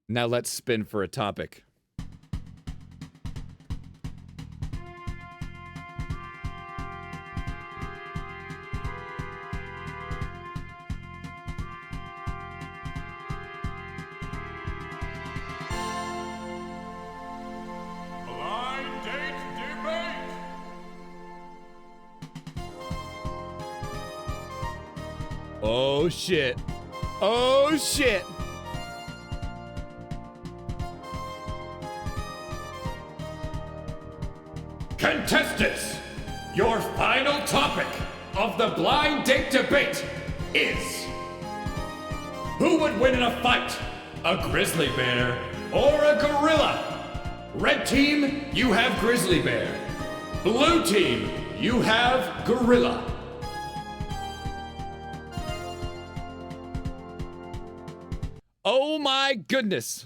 let's spin for a topic. Blind date debate. Oh shit. Oh shit. Contestants, your final topic of the blind date debate is: who would win in a fight, a grizzly bear or a gorilla? Red team, you have grizzly bear. Blue team, you have gorilla. Oh my goodness.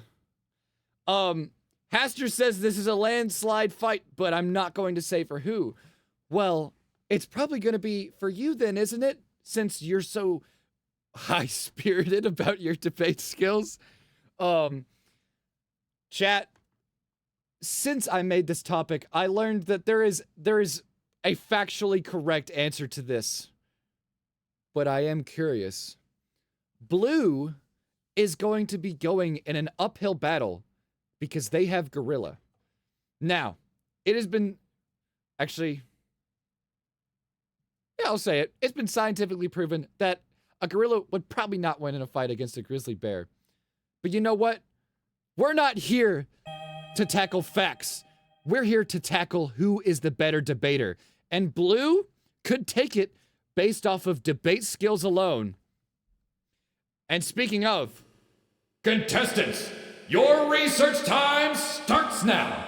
Haster says this is a landslide fight, but I'm not going to say for who. Well, it's probably going to be for you then, isn't it? Since you're so high-spirited about your debate skills. Chat, since I made this topic, I learned that there is a factually correct answer to this. But I am curious. Blue is going to be going in an uphill battle because they have gorilla. Now, it has been actually, yeah, I'll say it. It's been scientifically proven that a gorilla would probably not win in a fight against a grizzly bear. But you know what? We're not here to tackle facts. We're here to tackle who is the better debater. And Blue could take it based off of debate skills alone. And speaking of, Contestants, your research time starts now.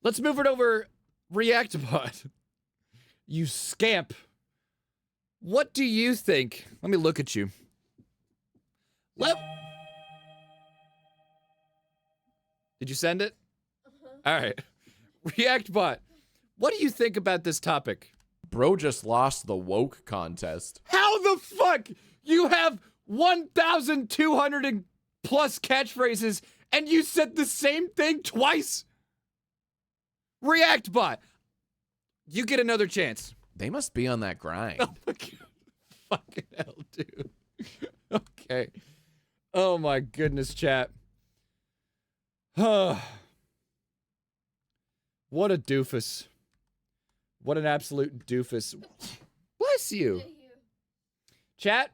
let's move it over ReactBot. You scamp. What do you think? Let me look at you. Did you send it? All right. ReactBot, what do you think about this topic? Bro just lost the woke contest. How the fuck you have 1,200 and plus catchphrases and you said the same thing twice? React bot, you get another chance. They must be on that grind. Oh my god. Fucking hell, dude. Okay. Oh my goodness, chat. What a doofus. What an absolute doofus. Bless you. Chat,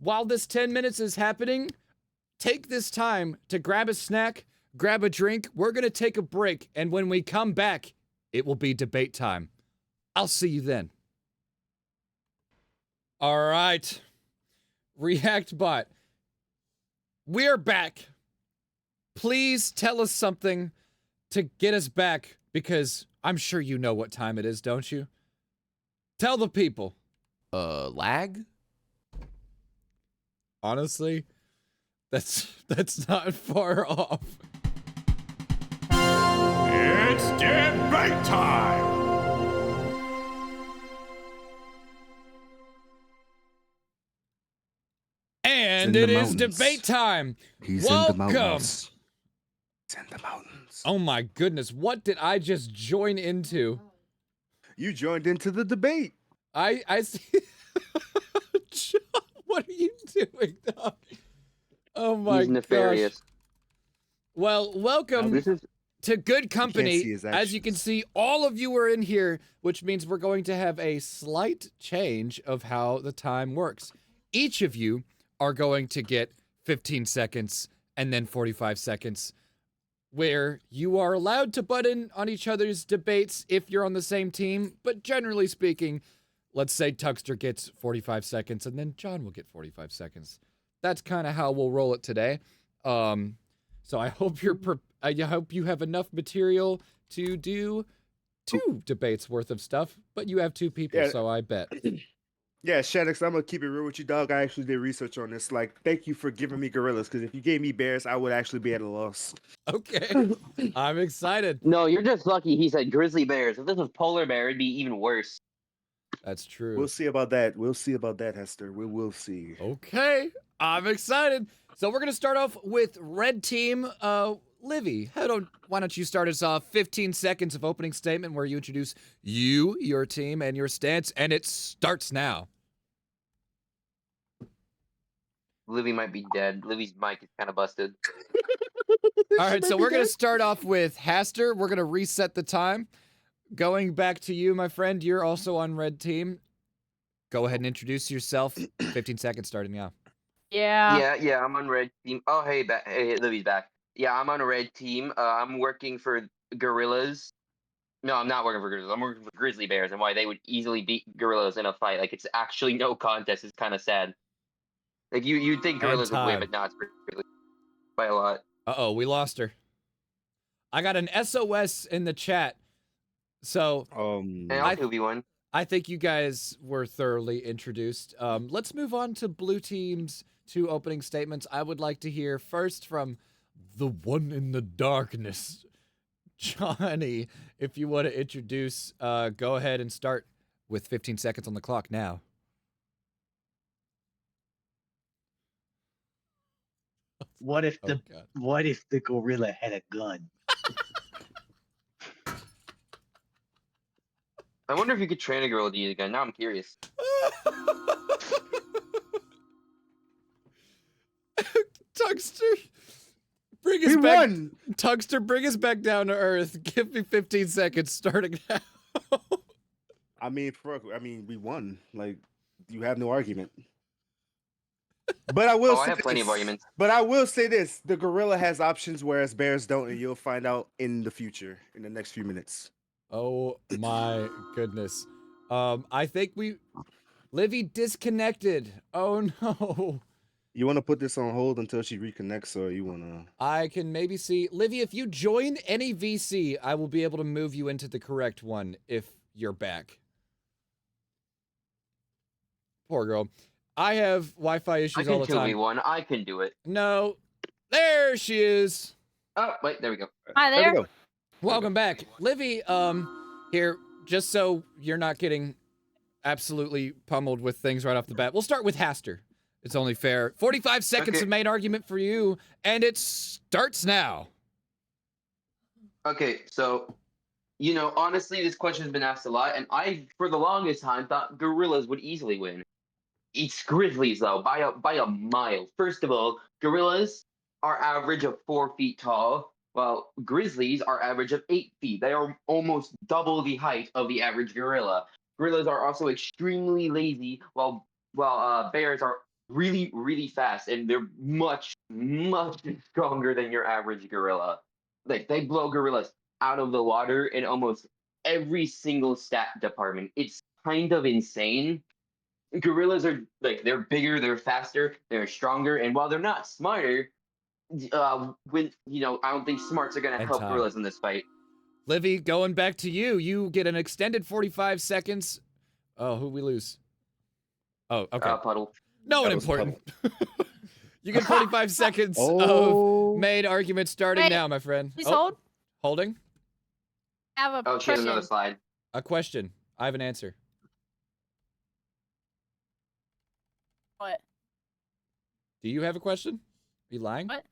while this 10 minutes is happening, take this time to grab a snack, grab a drink. We're going to take a break, and when we come back, it will be debate time. I'll see you then. All right. React bot. We're back. Please tell us something to get us back, because I'm sure you know what time it is, don't you? Tell the people. Lag? Honestly, that's not far off. It's debate time! And in it the is mountains. debate time. He's Welcome. in the mountains. He's in the mountains. Oh my goodness, what did I just join into? You joined into the debate. I see. John, what are you doing, dog? Oh my He's nefarious. gosh. Well, welcome This is to good company. see his As you can actions. see, all of you are in here, which means we're going to have a slight change of how the time works. Each of you are going to get 15 seconds and then 45 seconds, where you are allowed to butt in on each other's debates if you're on the same team. But generally speaking, let's say Tuxter gets 45 seconds and then John will get 45 seconds. That's kind of how we'll roll it today. So I hope I hope you have enough material to do 2 debates worth of stuff, but you have 2 people, Yeah. so I bet. Yeah, Shaddix, I'm gonna keep it real with you, dog. I actually did research on this. Like, thank you for giving me gorillas, because if you gave me bears, I would actually be at a loss. Okay, I'm excited. no, you're just lucky he said grizzly bears. If this was polar bear, it'd be even worse. That's true. We'll see about that. We'll see about that, Hester. We will see. Okay, I'm excited. So we're gonna start off with red team. Livy, why don't you start us off? 15 seconds of opening statement where you introduce you, your team, and your stance, and it starts now. Livy might be dead. Livy's mic is kind of busted. All right, so we're gonna start off with Haster. We're gonna reset the time. Going back to you, my friend. You're also on red team. Go ahead and introduce yourself. 15 seconds starting now. Yeah, I'm on red team. Oh, hey, hey, Livy's back. Yeah, I'm on a red team. I'm working for gorillas. No, I'm not working for gorillas. I'm working for grizzly bears, and why they would easily beat gorillas in a fight. Like, it's actually no contest. It's kind of sad. Like, you'd think gorillas would win, time. but not really by a lot. Uh-oh, we lost her. I got an SOS in the chat. So And I'll 2v1. I think you guys were thoroughly introduced. Let's move on to blue team's 2 opening statements. I would like to hear first from the one in the darkness. Johnny, if you want to introduce, go ahead and start with 15 seconds on the clock now. What if Oh, the God. what if the gorilla had a gun? I wonder if you could train a gorilla to use a gun. Now I'm curious. Tugster, bring us We back. won. Tugster, bring us back down to earth. Give me 15 seconds starting now. I mean, we won. Like, you have no argument. But I will. Oh, I say have plenty of this. arguments. But I will say this: the gorilla has options, whereas bears don't, and you'll find out in the future, in the next few minutes. Oh my goodness. I think Livy disconnected. Oh no. You want to put this on hold until she reconnects, or you want to? I can maybe see. Livy, if you join any VC, I will be able to move you into the correct one if you're back. Poor girl. I have Wi-Fi I issues can all the time. 2v1. I can do it. No. There she is. Oh, wait, there we go. Hi There there. we go. Welcome back. Livy, Here, just so you're not getting absolutely pummeled with things right off the bat, we'll start with Haster. It's only fair. 45 seconds Okay. of main argument for you, and it starts now. Okay, so, honestly, this question's been asked a lot, and I, for the longest time, thought gorillas would easily win. It's grizzlies, though, by a mile. First of all, gorillas are average of 4 feet tall, while grizzlies are average of 8 feet. They are almost double the height of the average gorilla. Gorillas are also extremely lazy, while bears are really, really fast, and they're much, much stronger than your average gorilla. Like, they blow gorillas out of the water in almost every single stat department. It's kind of insane. Gorillas are, they're bigger, they're faster, they're stronger, and while they're not smarter, I don't think smarts are going to And help time. gorillas in this fight. Livy, going back to you. You get an extended 45 seconds. Oh, who we lose? Oh, okay. Puddle. No one That was important. You get 45 seconds Oh. of main argument starting Wait, now, my friend. Please Oh, hold. holding? I have a Oh, she has question. another slide. A question. I have an answer. What? Do you have a question? Are you lying? What?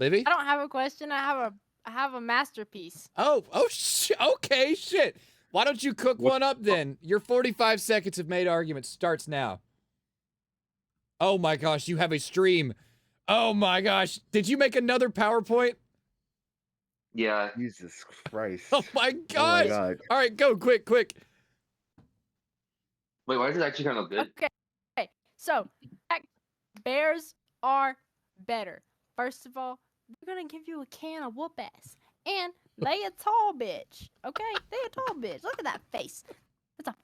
Livy? I don't have a question. I have a masterpiece. Okay, shit. Why don't you cook one up then? Your 45 seconds of made argument starts now. Oh my gosh, you have a stream. Oh my gosh. Did you make another PowerPoint? Yeah. Jesus Christ. Oh my Oh gosh. my God. All right, go quick. Wait, why does it actually kind of look good? Okay. So, bears are better. First of all, they're gonna give you a can of whoop ass. And they a tall bitch. Okay? They a tall bitch. Look at that face. That's a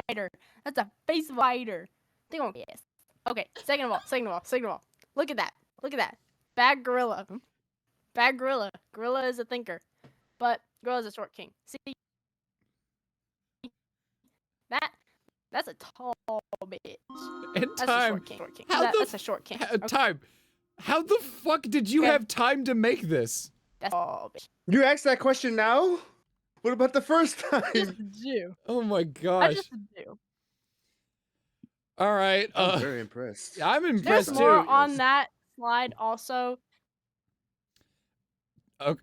fighter. That's a face fighter. They gonna be ass. Okay, second of all. Look at that. Bad gorilla. Bad gorilla. Gorilla is a thinker. But gorilla's a short king. See? That's a tall bitch. And That's a time. short king. Short king. How the That's a short king. Okay, Time. How the fuck did you Okay. have time to make this? That's all bitch. You asked that question now? What about the first time? Just a Jew. Oh my I'm gosh. just a Jew. All right. I'm very impressed. I'm There's impressed more too. on that slide also.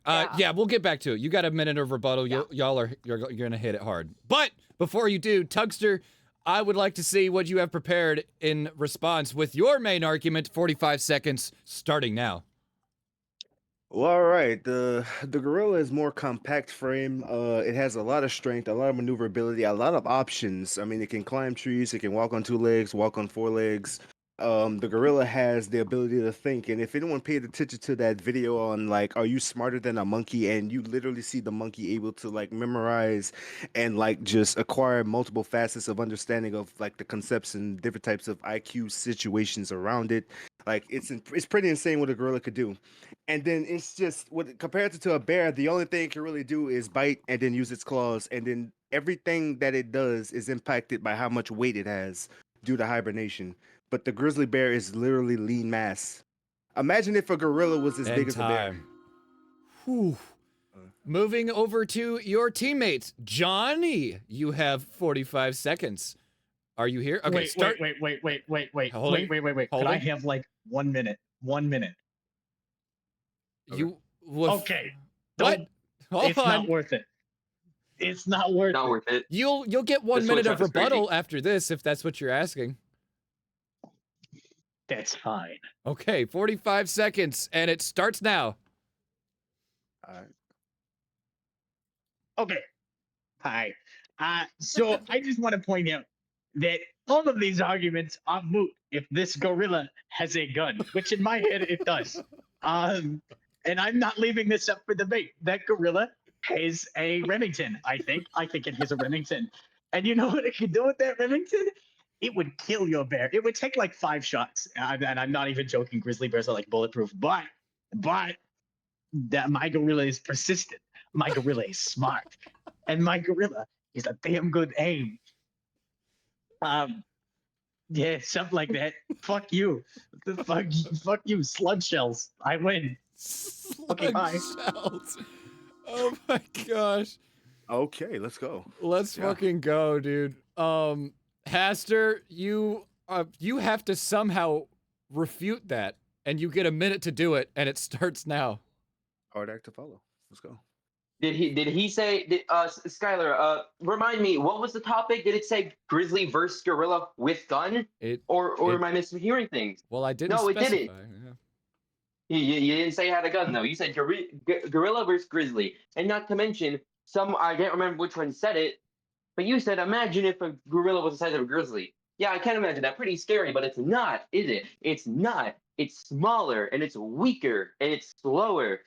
Yeah, we'll get back to it. You got a minute of rebuttal. Yeah. You're gonna hit it hard. But before you do, Tugster, I would like to see what you have prepared in response with your main argument. 45 seconds starting now. Well, all right. The gorilla is more compact frame. It has a lot of strength, a lot of maneuverability, a lot of options. I mean, it can climb trees, it can walk on 2 legs, walk on 4 legs. The gorilla has the ability to think, and if anyone paid attention to that video on like, are you smarter than a monkey? And you literally see the monkey able to like memorize and like just acquire multiple facets of understanding of like the concepts and different types of IQ situations around it. Like it's pretty insane what a gorilla could do. And then it's just compared to a bear, the only thing it can really do is bite and then use its claws, and then everything that it does is impacted by how much weight it has due to hibernation. But the grizzly bear is literally lean mass. Imagine if a gorilla was as big as a bear. Whew. Moving over to your teammates, Johnny. You have 45 seconds. Are you here? Okay, wait, start. wait. Holding? Could I Holding? have like 1 minute? 1 minute. You. Well, Okay. What? Don't- Hold it's on. not worth it. It's not worth Not it. worth it. You'll get 1 This minute switch of up is crazy. rebuttal after this, if that's what you're asking. That's fine. Okay, 45 seconds, and it starts now. Okay. Hi. So I just want to point out that all of these arguments are moot if this gorilla has a gun, which in my head it does. And I'm not leaving this up for debate. That gorilla has a Remington, I think. I think it has a Remington. And you know what it could do with that Remington? It would kill your bear. It would take like 5 shots. And I'm not even joking. Grizzly bears are like bulletproof. But that my gorilla is persistent. My gorilla is smart. And my gorilla is a damn good aim. Yeah, something like that. Fuck you. Fuck you, slug shells. I win. Okay, bye. Shells. Oh my gosh. Okay, let's go. Let's Yeah. fucking go, dude. Haster, you have to somehow refute that, and you get a minute to do it, and it starts now. Hard act to follow. Let's go. Did he say? Skylar, remind me, what was the topic? Did it say grizzly versus gorilla with gun? Or am I mishearing things? Well, I didn't No, it specify. didn't. Yeah. You didn't say it had a gun though. You said gorilla versus grizzly, and not to mention I can't remember which one said it, but you said imagine if a gorilla was the size of a grizzly. Yeah, I can't imagine that. Pretty scary, but it's not, is it? It's not. It's smaller and it's weaker and it's slower.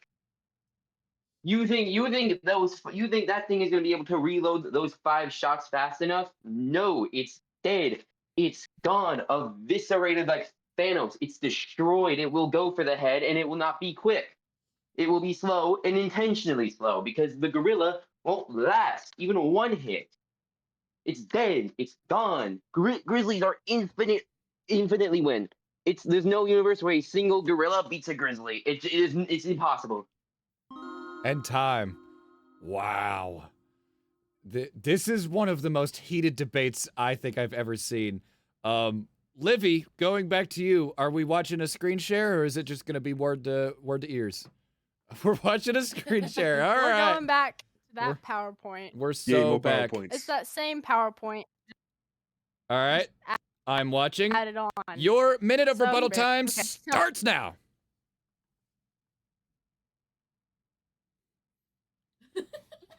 You think that thing is going to be able to reload those 5 shots fast enough? No, it's dead. It's gone, eviscerated like Thanos. It's destroyed. It will go for the head, and it will not be quick. It will be slow and intentionally slow because the gorilla won't last even 1 hit. It's dead. It's gone. Grizzlies are infinitely win. There's no universe where a single gorilla beats a grizzly. It's impossible. And time. Wow. This is one of the most heated debates I think I've ever seen. Livy, going back to you, are we watching a screen share or is it just going to be word to ears? We're watching a screen share. All We're right. going back to that PowerPoint. We're so back. It's that same PowerPoint. All right. I'm watching. Added on. Your minute of So rebuttal great. time Okay, so- starts now.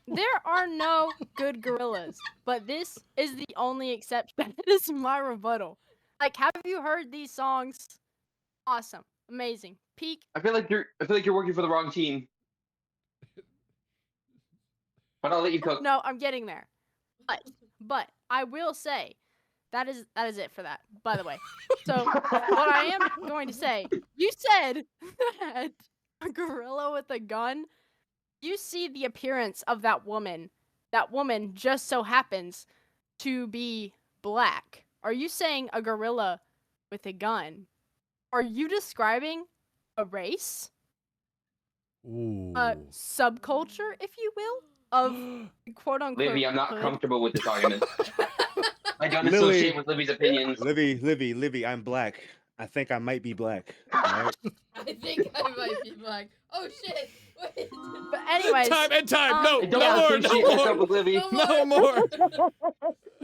There are no good gorillas, but this is the only exception. That is my rebuttal. Like, have you heard these songs? Awesome, amazing, peak. I feel like you're working for the wrong team. But I'll let you cook. No, I'm getting there. But I will say that is it for that. By the way, so what I am going to say, you said that a gorilla with a gun. You see the appearance of that woman. That woman just so happens to be black. Are you saying a gorilla with a gun? Are you describing a race? Ooh. A subculture, if you will, of quote unquote. Livy, I'm not hood? comfortable with this argument. I don't Lily. associate with Livy's opinions. Livy, I'm black. I think I might be black. Alright? I think I might be black. Oh shit! Wait. But anyways, time. No, Don't no more, associate no yourself more, with Livy. no more.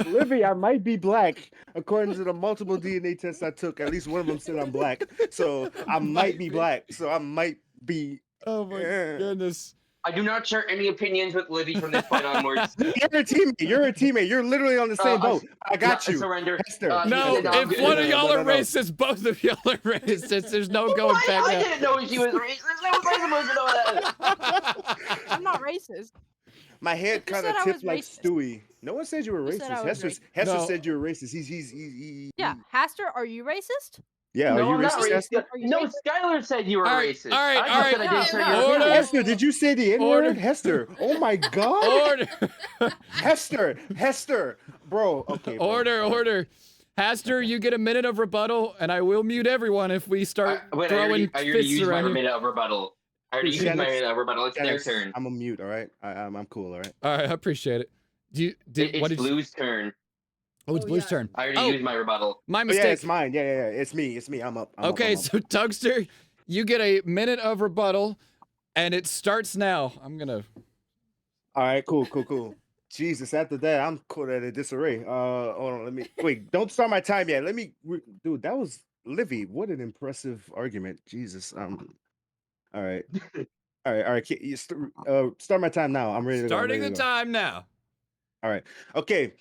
Livy, I might be black. According to the multiple DNA tests I took, at least one of them said I'm black. So I might be black. So I might be. Oh my goodness. I do not share any opinions with Livy from this point onwards. You're a teammate. You're literally on the same boat. I got you. Surrender. Hester. No, I'm if good. one of y'all are No. racist, both of y'all are racist. There's no going back. I now. didn't know she was racist. How was I supposed to know that? I'm not racist. My head You kind said of I tipped was like racist. Stewie. No one said you were You said I racist. was Hester No. said you were racist. He Yeah, Haster, are you racist? Yeah, No, are I'm you not racist, Hester? racist. No, Skylar said you were All right, racist. all right, I just said I all didn't right. share Yeah, your Order. opinions. Hester, did you say the N Order. word? Hester. Oh my God. Order. Hester. Bro, okay. Bro. Order. Haster, you get a minute of rebuttal, and I will mute everyone if we start Wait, throwing I already fists used my around here. minute of rebuttal. I already used my Janice- minute of rebuttal. It's their Janice, turn. I'm a mute, all right? I'm cool, all right? All right, I appreciate it. It's What did you? Blue's turn. Oh, it's Oh, Blue's yeah. turn. I already Oh, used my rebuttal. my Oh, mistake. yeah, it's mine. Yeah. It's me. I'm up. Okay, so Tugster, you get a minute of rebuttal, and it starts now. I'm gonna. All right, cool. Jesus, after that, I'm caught at a disarray. Hold on, wait, don't start my time yet. Dude, that was Livy. What an impressive argument. Jesus. All right. All right. Start my time now. I'm ready to go. I'm Starting ready the to go. time now. All right. Okay.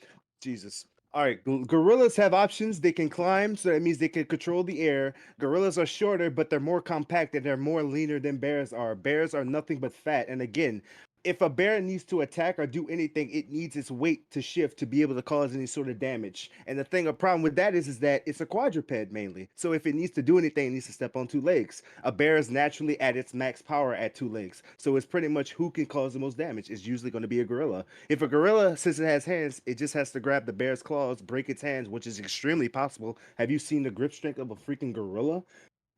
Jesus. All right. Gorillas have options. They can climb, so that means they can control the air. Gorillas are shorter, but they're more compact and they're more leaner than bears are. Bears are nothing but fat. And again, if a bear needs to attack or do anything, it needs its weight to shift to be able to cause any sort of damage. And the problem with that is that it's a quadruped mainly. So if it needs to do anything, it needs to step on 2 legs. A bear is naturally at its max power at 2 legs. So it's pretty much who can cause the most damage. It's usually going to be a gorilla. If a gorilla, since it has hands, it just has to grab the bear's claws, break its hands, which is extremely possible. Have you seen the grip strength of a freaking gorilla?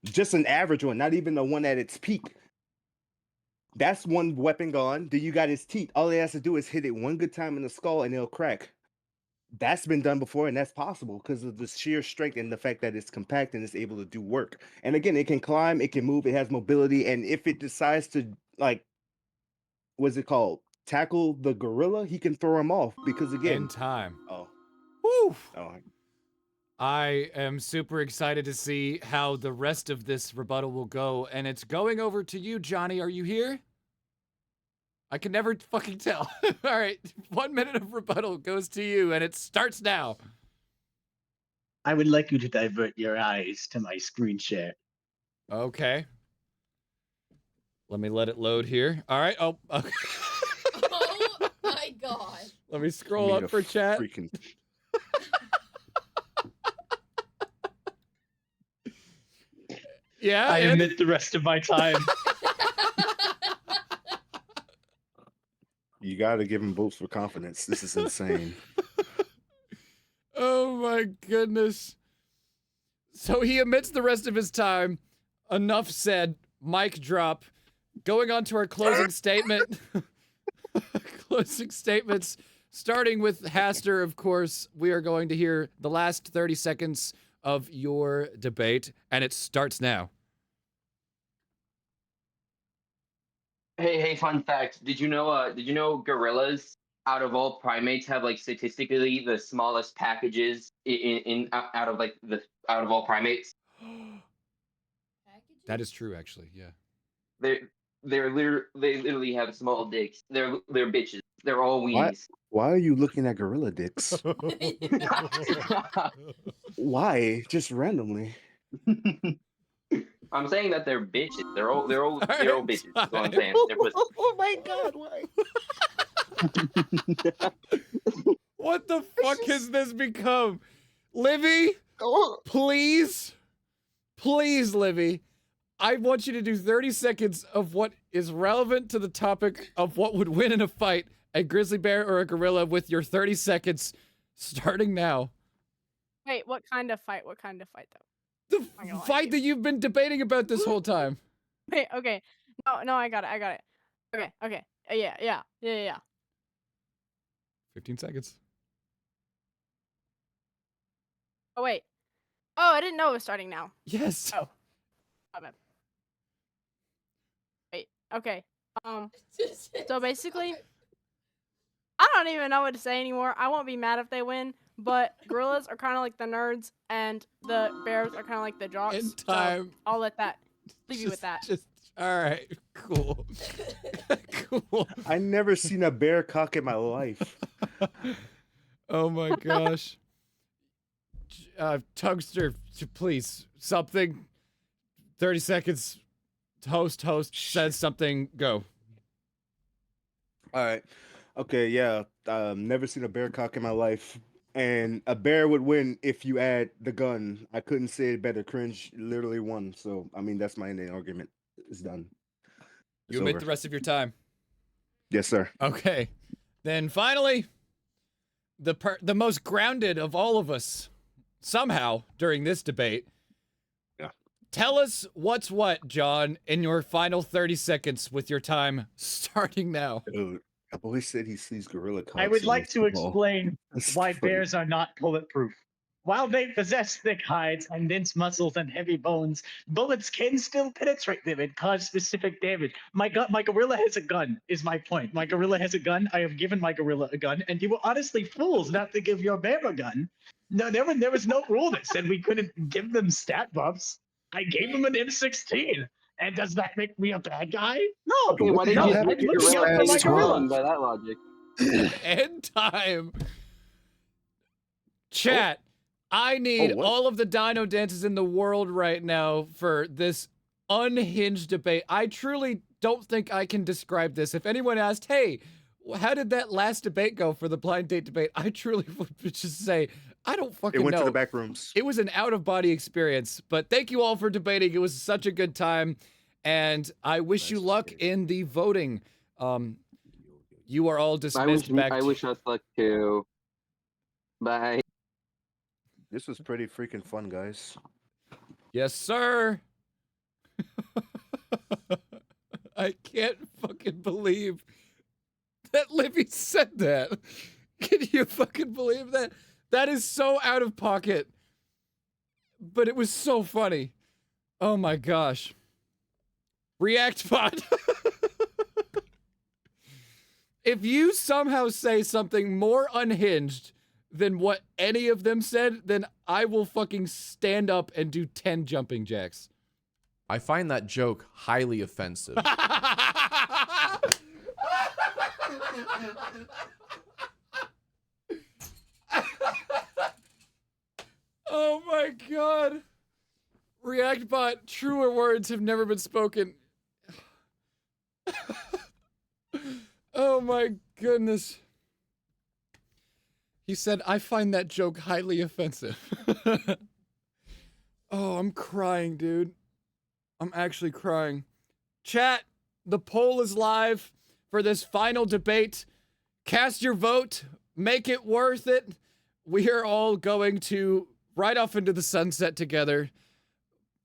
Just an average one, not even the one at its peak. That's one weapon gone. Then you got his teeth. All he has to do is hit it one good time in the skull and it'll crack. That's been done before, and that's possible because of the sheer strength and the fact that it's compact and it's able to do work. And again, it can climb, it can move, it has mobility, and if it decides to like, what's it called? Tackle the gorilla, he can throw him off because again, In time. oh, Woo! oh, I am super excited to see how the rest of this rebuttal will go, and it's going over to you, Johnny. Are you here? I can never fucking tell. All right, 1 minute of rebuttal goes to you, and it starts now. I would like you to divert your eyes to my screen share. Okay. Let me let it load here. All right. Oh, okay. Oh my god. Let me scroll up for chat. Freaking... Yeah. I and- admit the rest of my time. You gotta give him votes for confidence. This is insane. Oh my goodness. So he omits the rest of his time. Enough said. Mic drop. Going on to our closing statement. Closing statements. Starting with Haster, of course, we are going to hear the last 30 seconds of your debate, and it starts now. Hey, fun fact. Did you know gorillas out of all primates have like statistically the smallest packages out of all primates? That is true, actually. Yeah. They literally have small dicks. They're bitches. They're all weenies. Why are you looking at gorilla dicks? Why? Just randomly. I'm saying that they're bitches. They're all bitches. That's what I'm saying. They're pussies. Oh my god, why? What the fuck has this become? Livy, please, Livy, I want you to do 30 seconds of what is relevant to the topic of what would win in a fight, a grizzly bear or a gorilla, with your 30 seconds starting now. Wait, what kind of fight? What kind of fight though? The fight that you've been debating about this whole time. Wait, okay. No, I got it. Okay. Yeah. 15 seconds. Oh wait. Oh, I didn't know it was starting now. Yes. Oh. My bad. Wait. Okay. So basically, I don't even know what to say anymore. I won't be mad if they win, but gorillas are kind of like the nerds, and the bears are kind of like the jocks. In time. So I'll let that leave you with that. All right. Cool. Cool. I never seen a bear cock in my life. Oh my gosh. Tugster, please, something. 30 seconds. Host says something. Go. All right. Okay, yeah. Never seen a bear cock in my life. And a bear would win if you add the gun. I couldn't say it better. Cringe literally won. So, I mean, that's my ending argument. It's done. It's You admit over. the rest of your time. Yes, sir. Okay. Then finally, the most grounded of all of us, somehow, during this debate. Yeah. Tell us what's what, John, in your final 30 seconds with your time starting now. Dude, I've always said he sees gorilla cocks. I would in like his to football. explain That's why funny. bears are not bulletproof. While they possess thick hides and dense muscles and heavy bones, bullets can still penetrate them and cause specific damage. My gorilla has a gun, is my point. My gorilla has a gun. I have given my gorilla a gun, and you were honestly fools not to give your bear a gun. No, there was no rule that said we couldn't give them stat buffs. I gave him an M16. And does that make me a bad guy? No. Okay, why didn't no, you I'm make your looking out for my gorilla. by that logic? End time. Chat, I need what? all of the dino dances in the world right now for this unhinged debate. I truly don't think I can describe this. If anyone asked, hey, how did that last debate go for the blind date debate? I truly would just say, I don't fucking It went know. to the back rooms. It was an out-of-body experience, but thank you all for debating. It was such a good time, and I wish you luck in the voting. You are all dismissed back. I wish us luck too. Bye. This was pretty freaking fun, guys. Yes, sir. I can't fucking believe that Livy said that. Can you fucking believe that? That is so out of pocket. But it was so funny. Oh my gosh. ReactBot. If you somehow say something more unhinged than what any of them said, then I will fucking stand up and do 10 jumping jacks. I find that joke highly offensive. Oh my god. ReactBot, truer words have never been spoken. Oh my goodness. He said, I find that joke highly offensive. Oh, I'm crying, dude. I'm actually crying. Chat, the poll is live for this final debate. Cast your vote. Make it worth it. We are all going to ride off into the sunset together.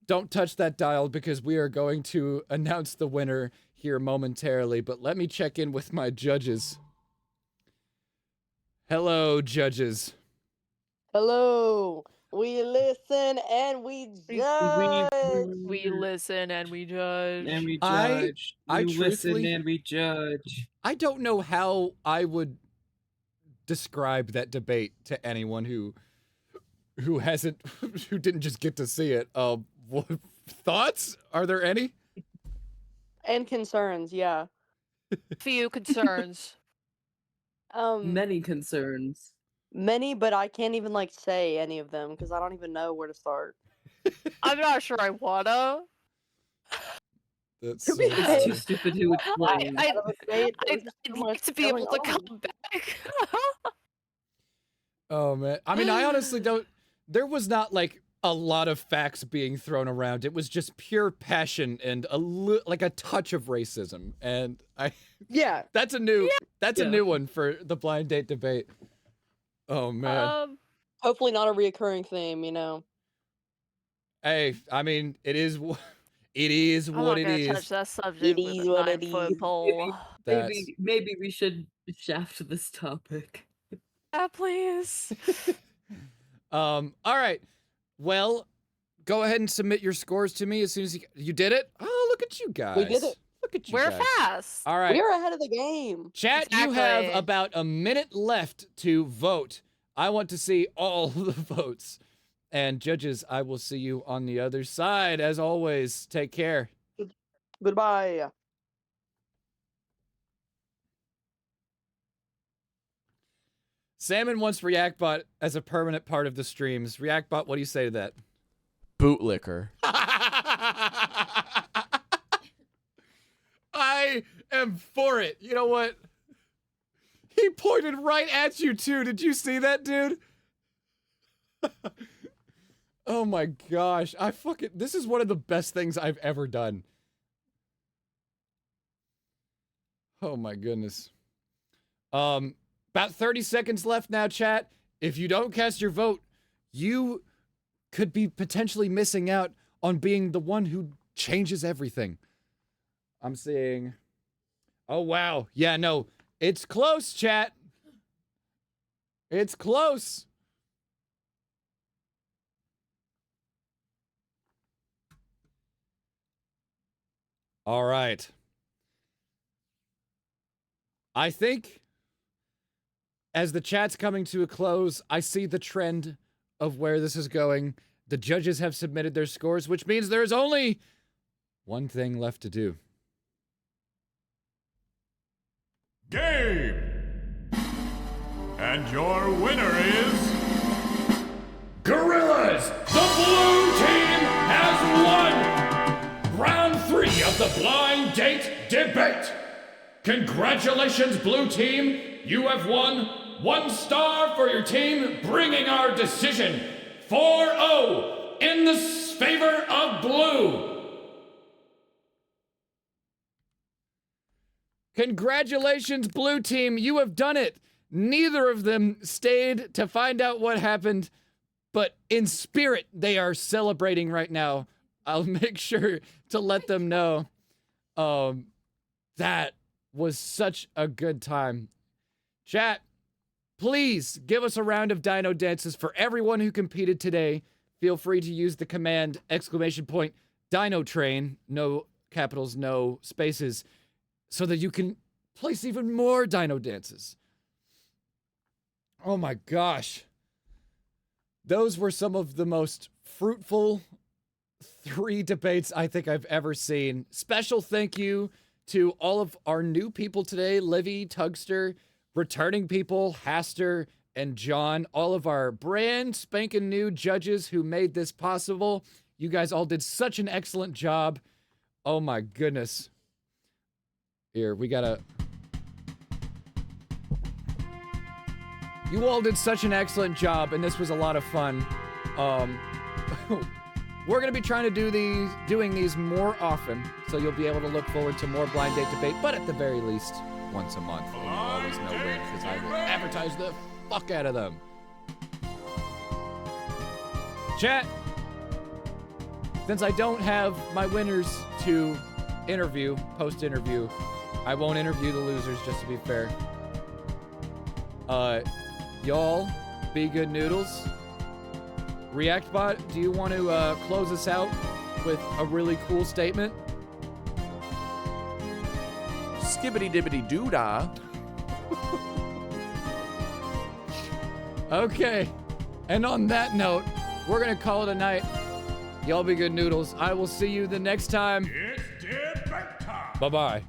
Don't touch that dial because we are going to announce the winner here momentarily. But let me check in with my judges. Hello, judges. Hello. We listen and we judge. We listen and we judge. And we I judge. We listen truthfully- and we judge. I don't know how I would describe that debate to anyone who didn't just get to see it. What, thoughts? Are there any? And concerns, yeah. Few concerns. Many concerns. Many, but I can't even like say any of them because I don't even know where to start. I'm not sure I wanna. That's To be so fair- It's too funny. stupid to explain. Out of a debate, there's I'd just so like much to be able going to on. come back. Oh man. I mean, I honestly don't. There was not like a lot of facts being thrown around. It was just pure passion and like a touch of racism. And Yeah. that's a new Yeah. new one for the blind date debate. Oh man. Hopefully not a reoccurring theme, you know. Hey, I mean, it is it is I'm what not it gonna is. touch that subject It with is a what it 9-foot is. pole. That's Maybe we should shaft this topic. Yeah, please. all right. Well, go ahead and submit your scores to me as soon as you did it. Oh, look at you guys. We did it. Look at you We're guys. fast. All right. We're ahead of the game. Chat, you have Exactly. about a minute left to vote. I want to see all the votes. And judges, I will see you on the other side. As always, take care. Goodbye. Salmon wants ReactBot as a permanent part of the streams. ReactBot, what do you say to that? Bootlicker. I am for it. You know what? He pointed right at you too. Did you see that, dude? Oh my gosh. This is one of the best things I've ever done. Oh my goodness. About 30 seconds left now, chat. If you don't cast your vote, you could be potentially missing out on being the one who changes everything. I'm seeing... Oh, wow. Yeah, no. It's close, chat. It's close. All right. I think as the chat's coming to a close, I see the trend of where this is going. The judges have submitted their scores, which means there is only one thing left to do. Game! And your winner is... Gorillas! The blue team has won! Round 3 of the blind date debate. Congratulations, blue team. You have won 1 star for your team, bringing our decision 4-0 in the favor of blue. Congratulations, blue team. You have done it. Neither of them stayed to find out what happened, but in spirit, they are celebrating right now. I'll make sure to let them know. That was such a good time. Chat, please give us a round of dino dances for everyone who competed today. Feel free to use the command !Dino Train, no capitals, no spaces, so that you can place even more dino dances. Oh my gosh. Those were some of the most fruitful 3 debates I think I've ever seen. Special thank you to all of our new people today, Livy, Tugster, returning people, Haster, and John, all of our brand spanking new judges who made this possible. You guys all did such an excellent job. Oh my goodness. Here, we gotta... You all did such an excellent job, and this was a lot of fun. We're gonna be trying to doing these more often, so you'll be able to look forward to more Blind Date Debate, but at the very least, once a month, and you'll always know when, because I will advertise the fuck out of them. Chat, since I don't have my winners to interview, post-interview, I won't interview the losers, just to be fair. Y'all, be good noodles. ReactBot, do you want to close us out with a really cool statement? Skibbity dibbity doo-dah. Okay. And on that note, we're going to call it a night. Y'all be good noodles. I will see you the next time. It's debate time. Bye-bye.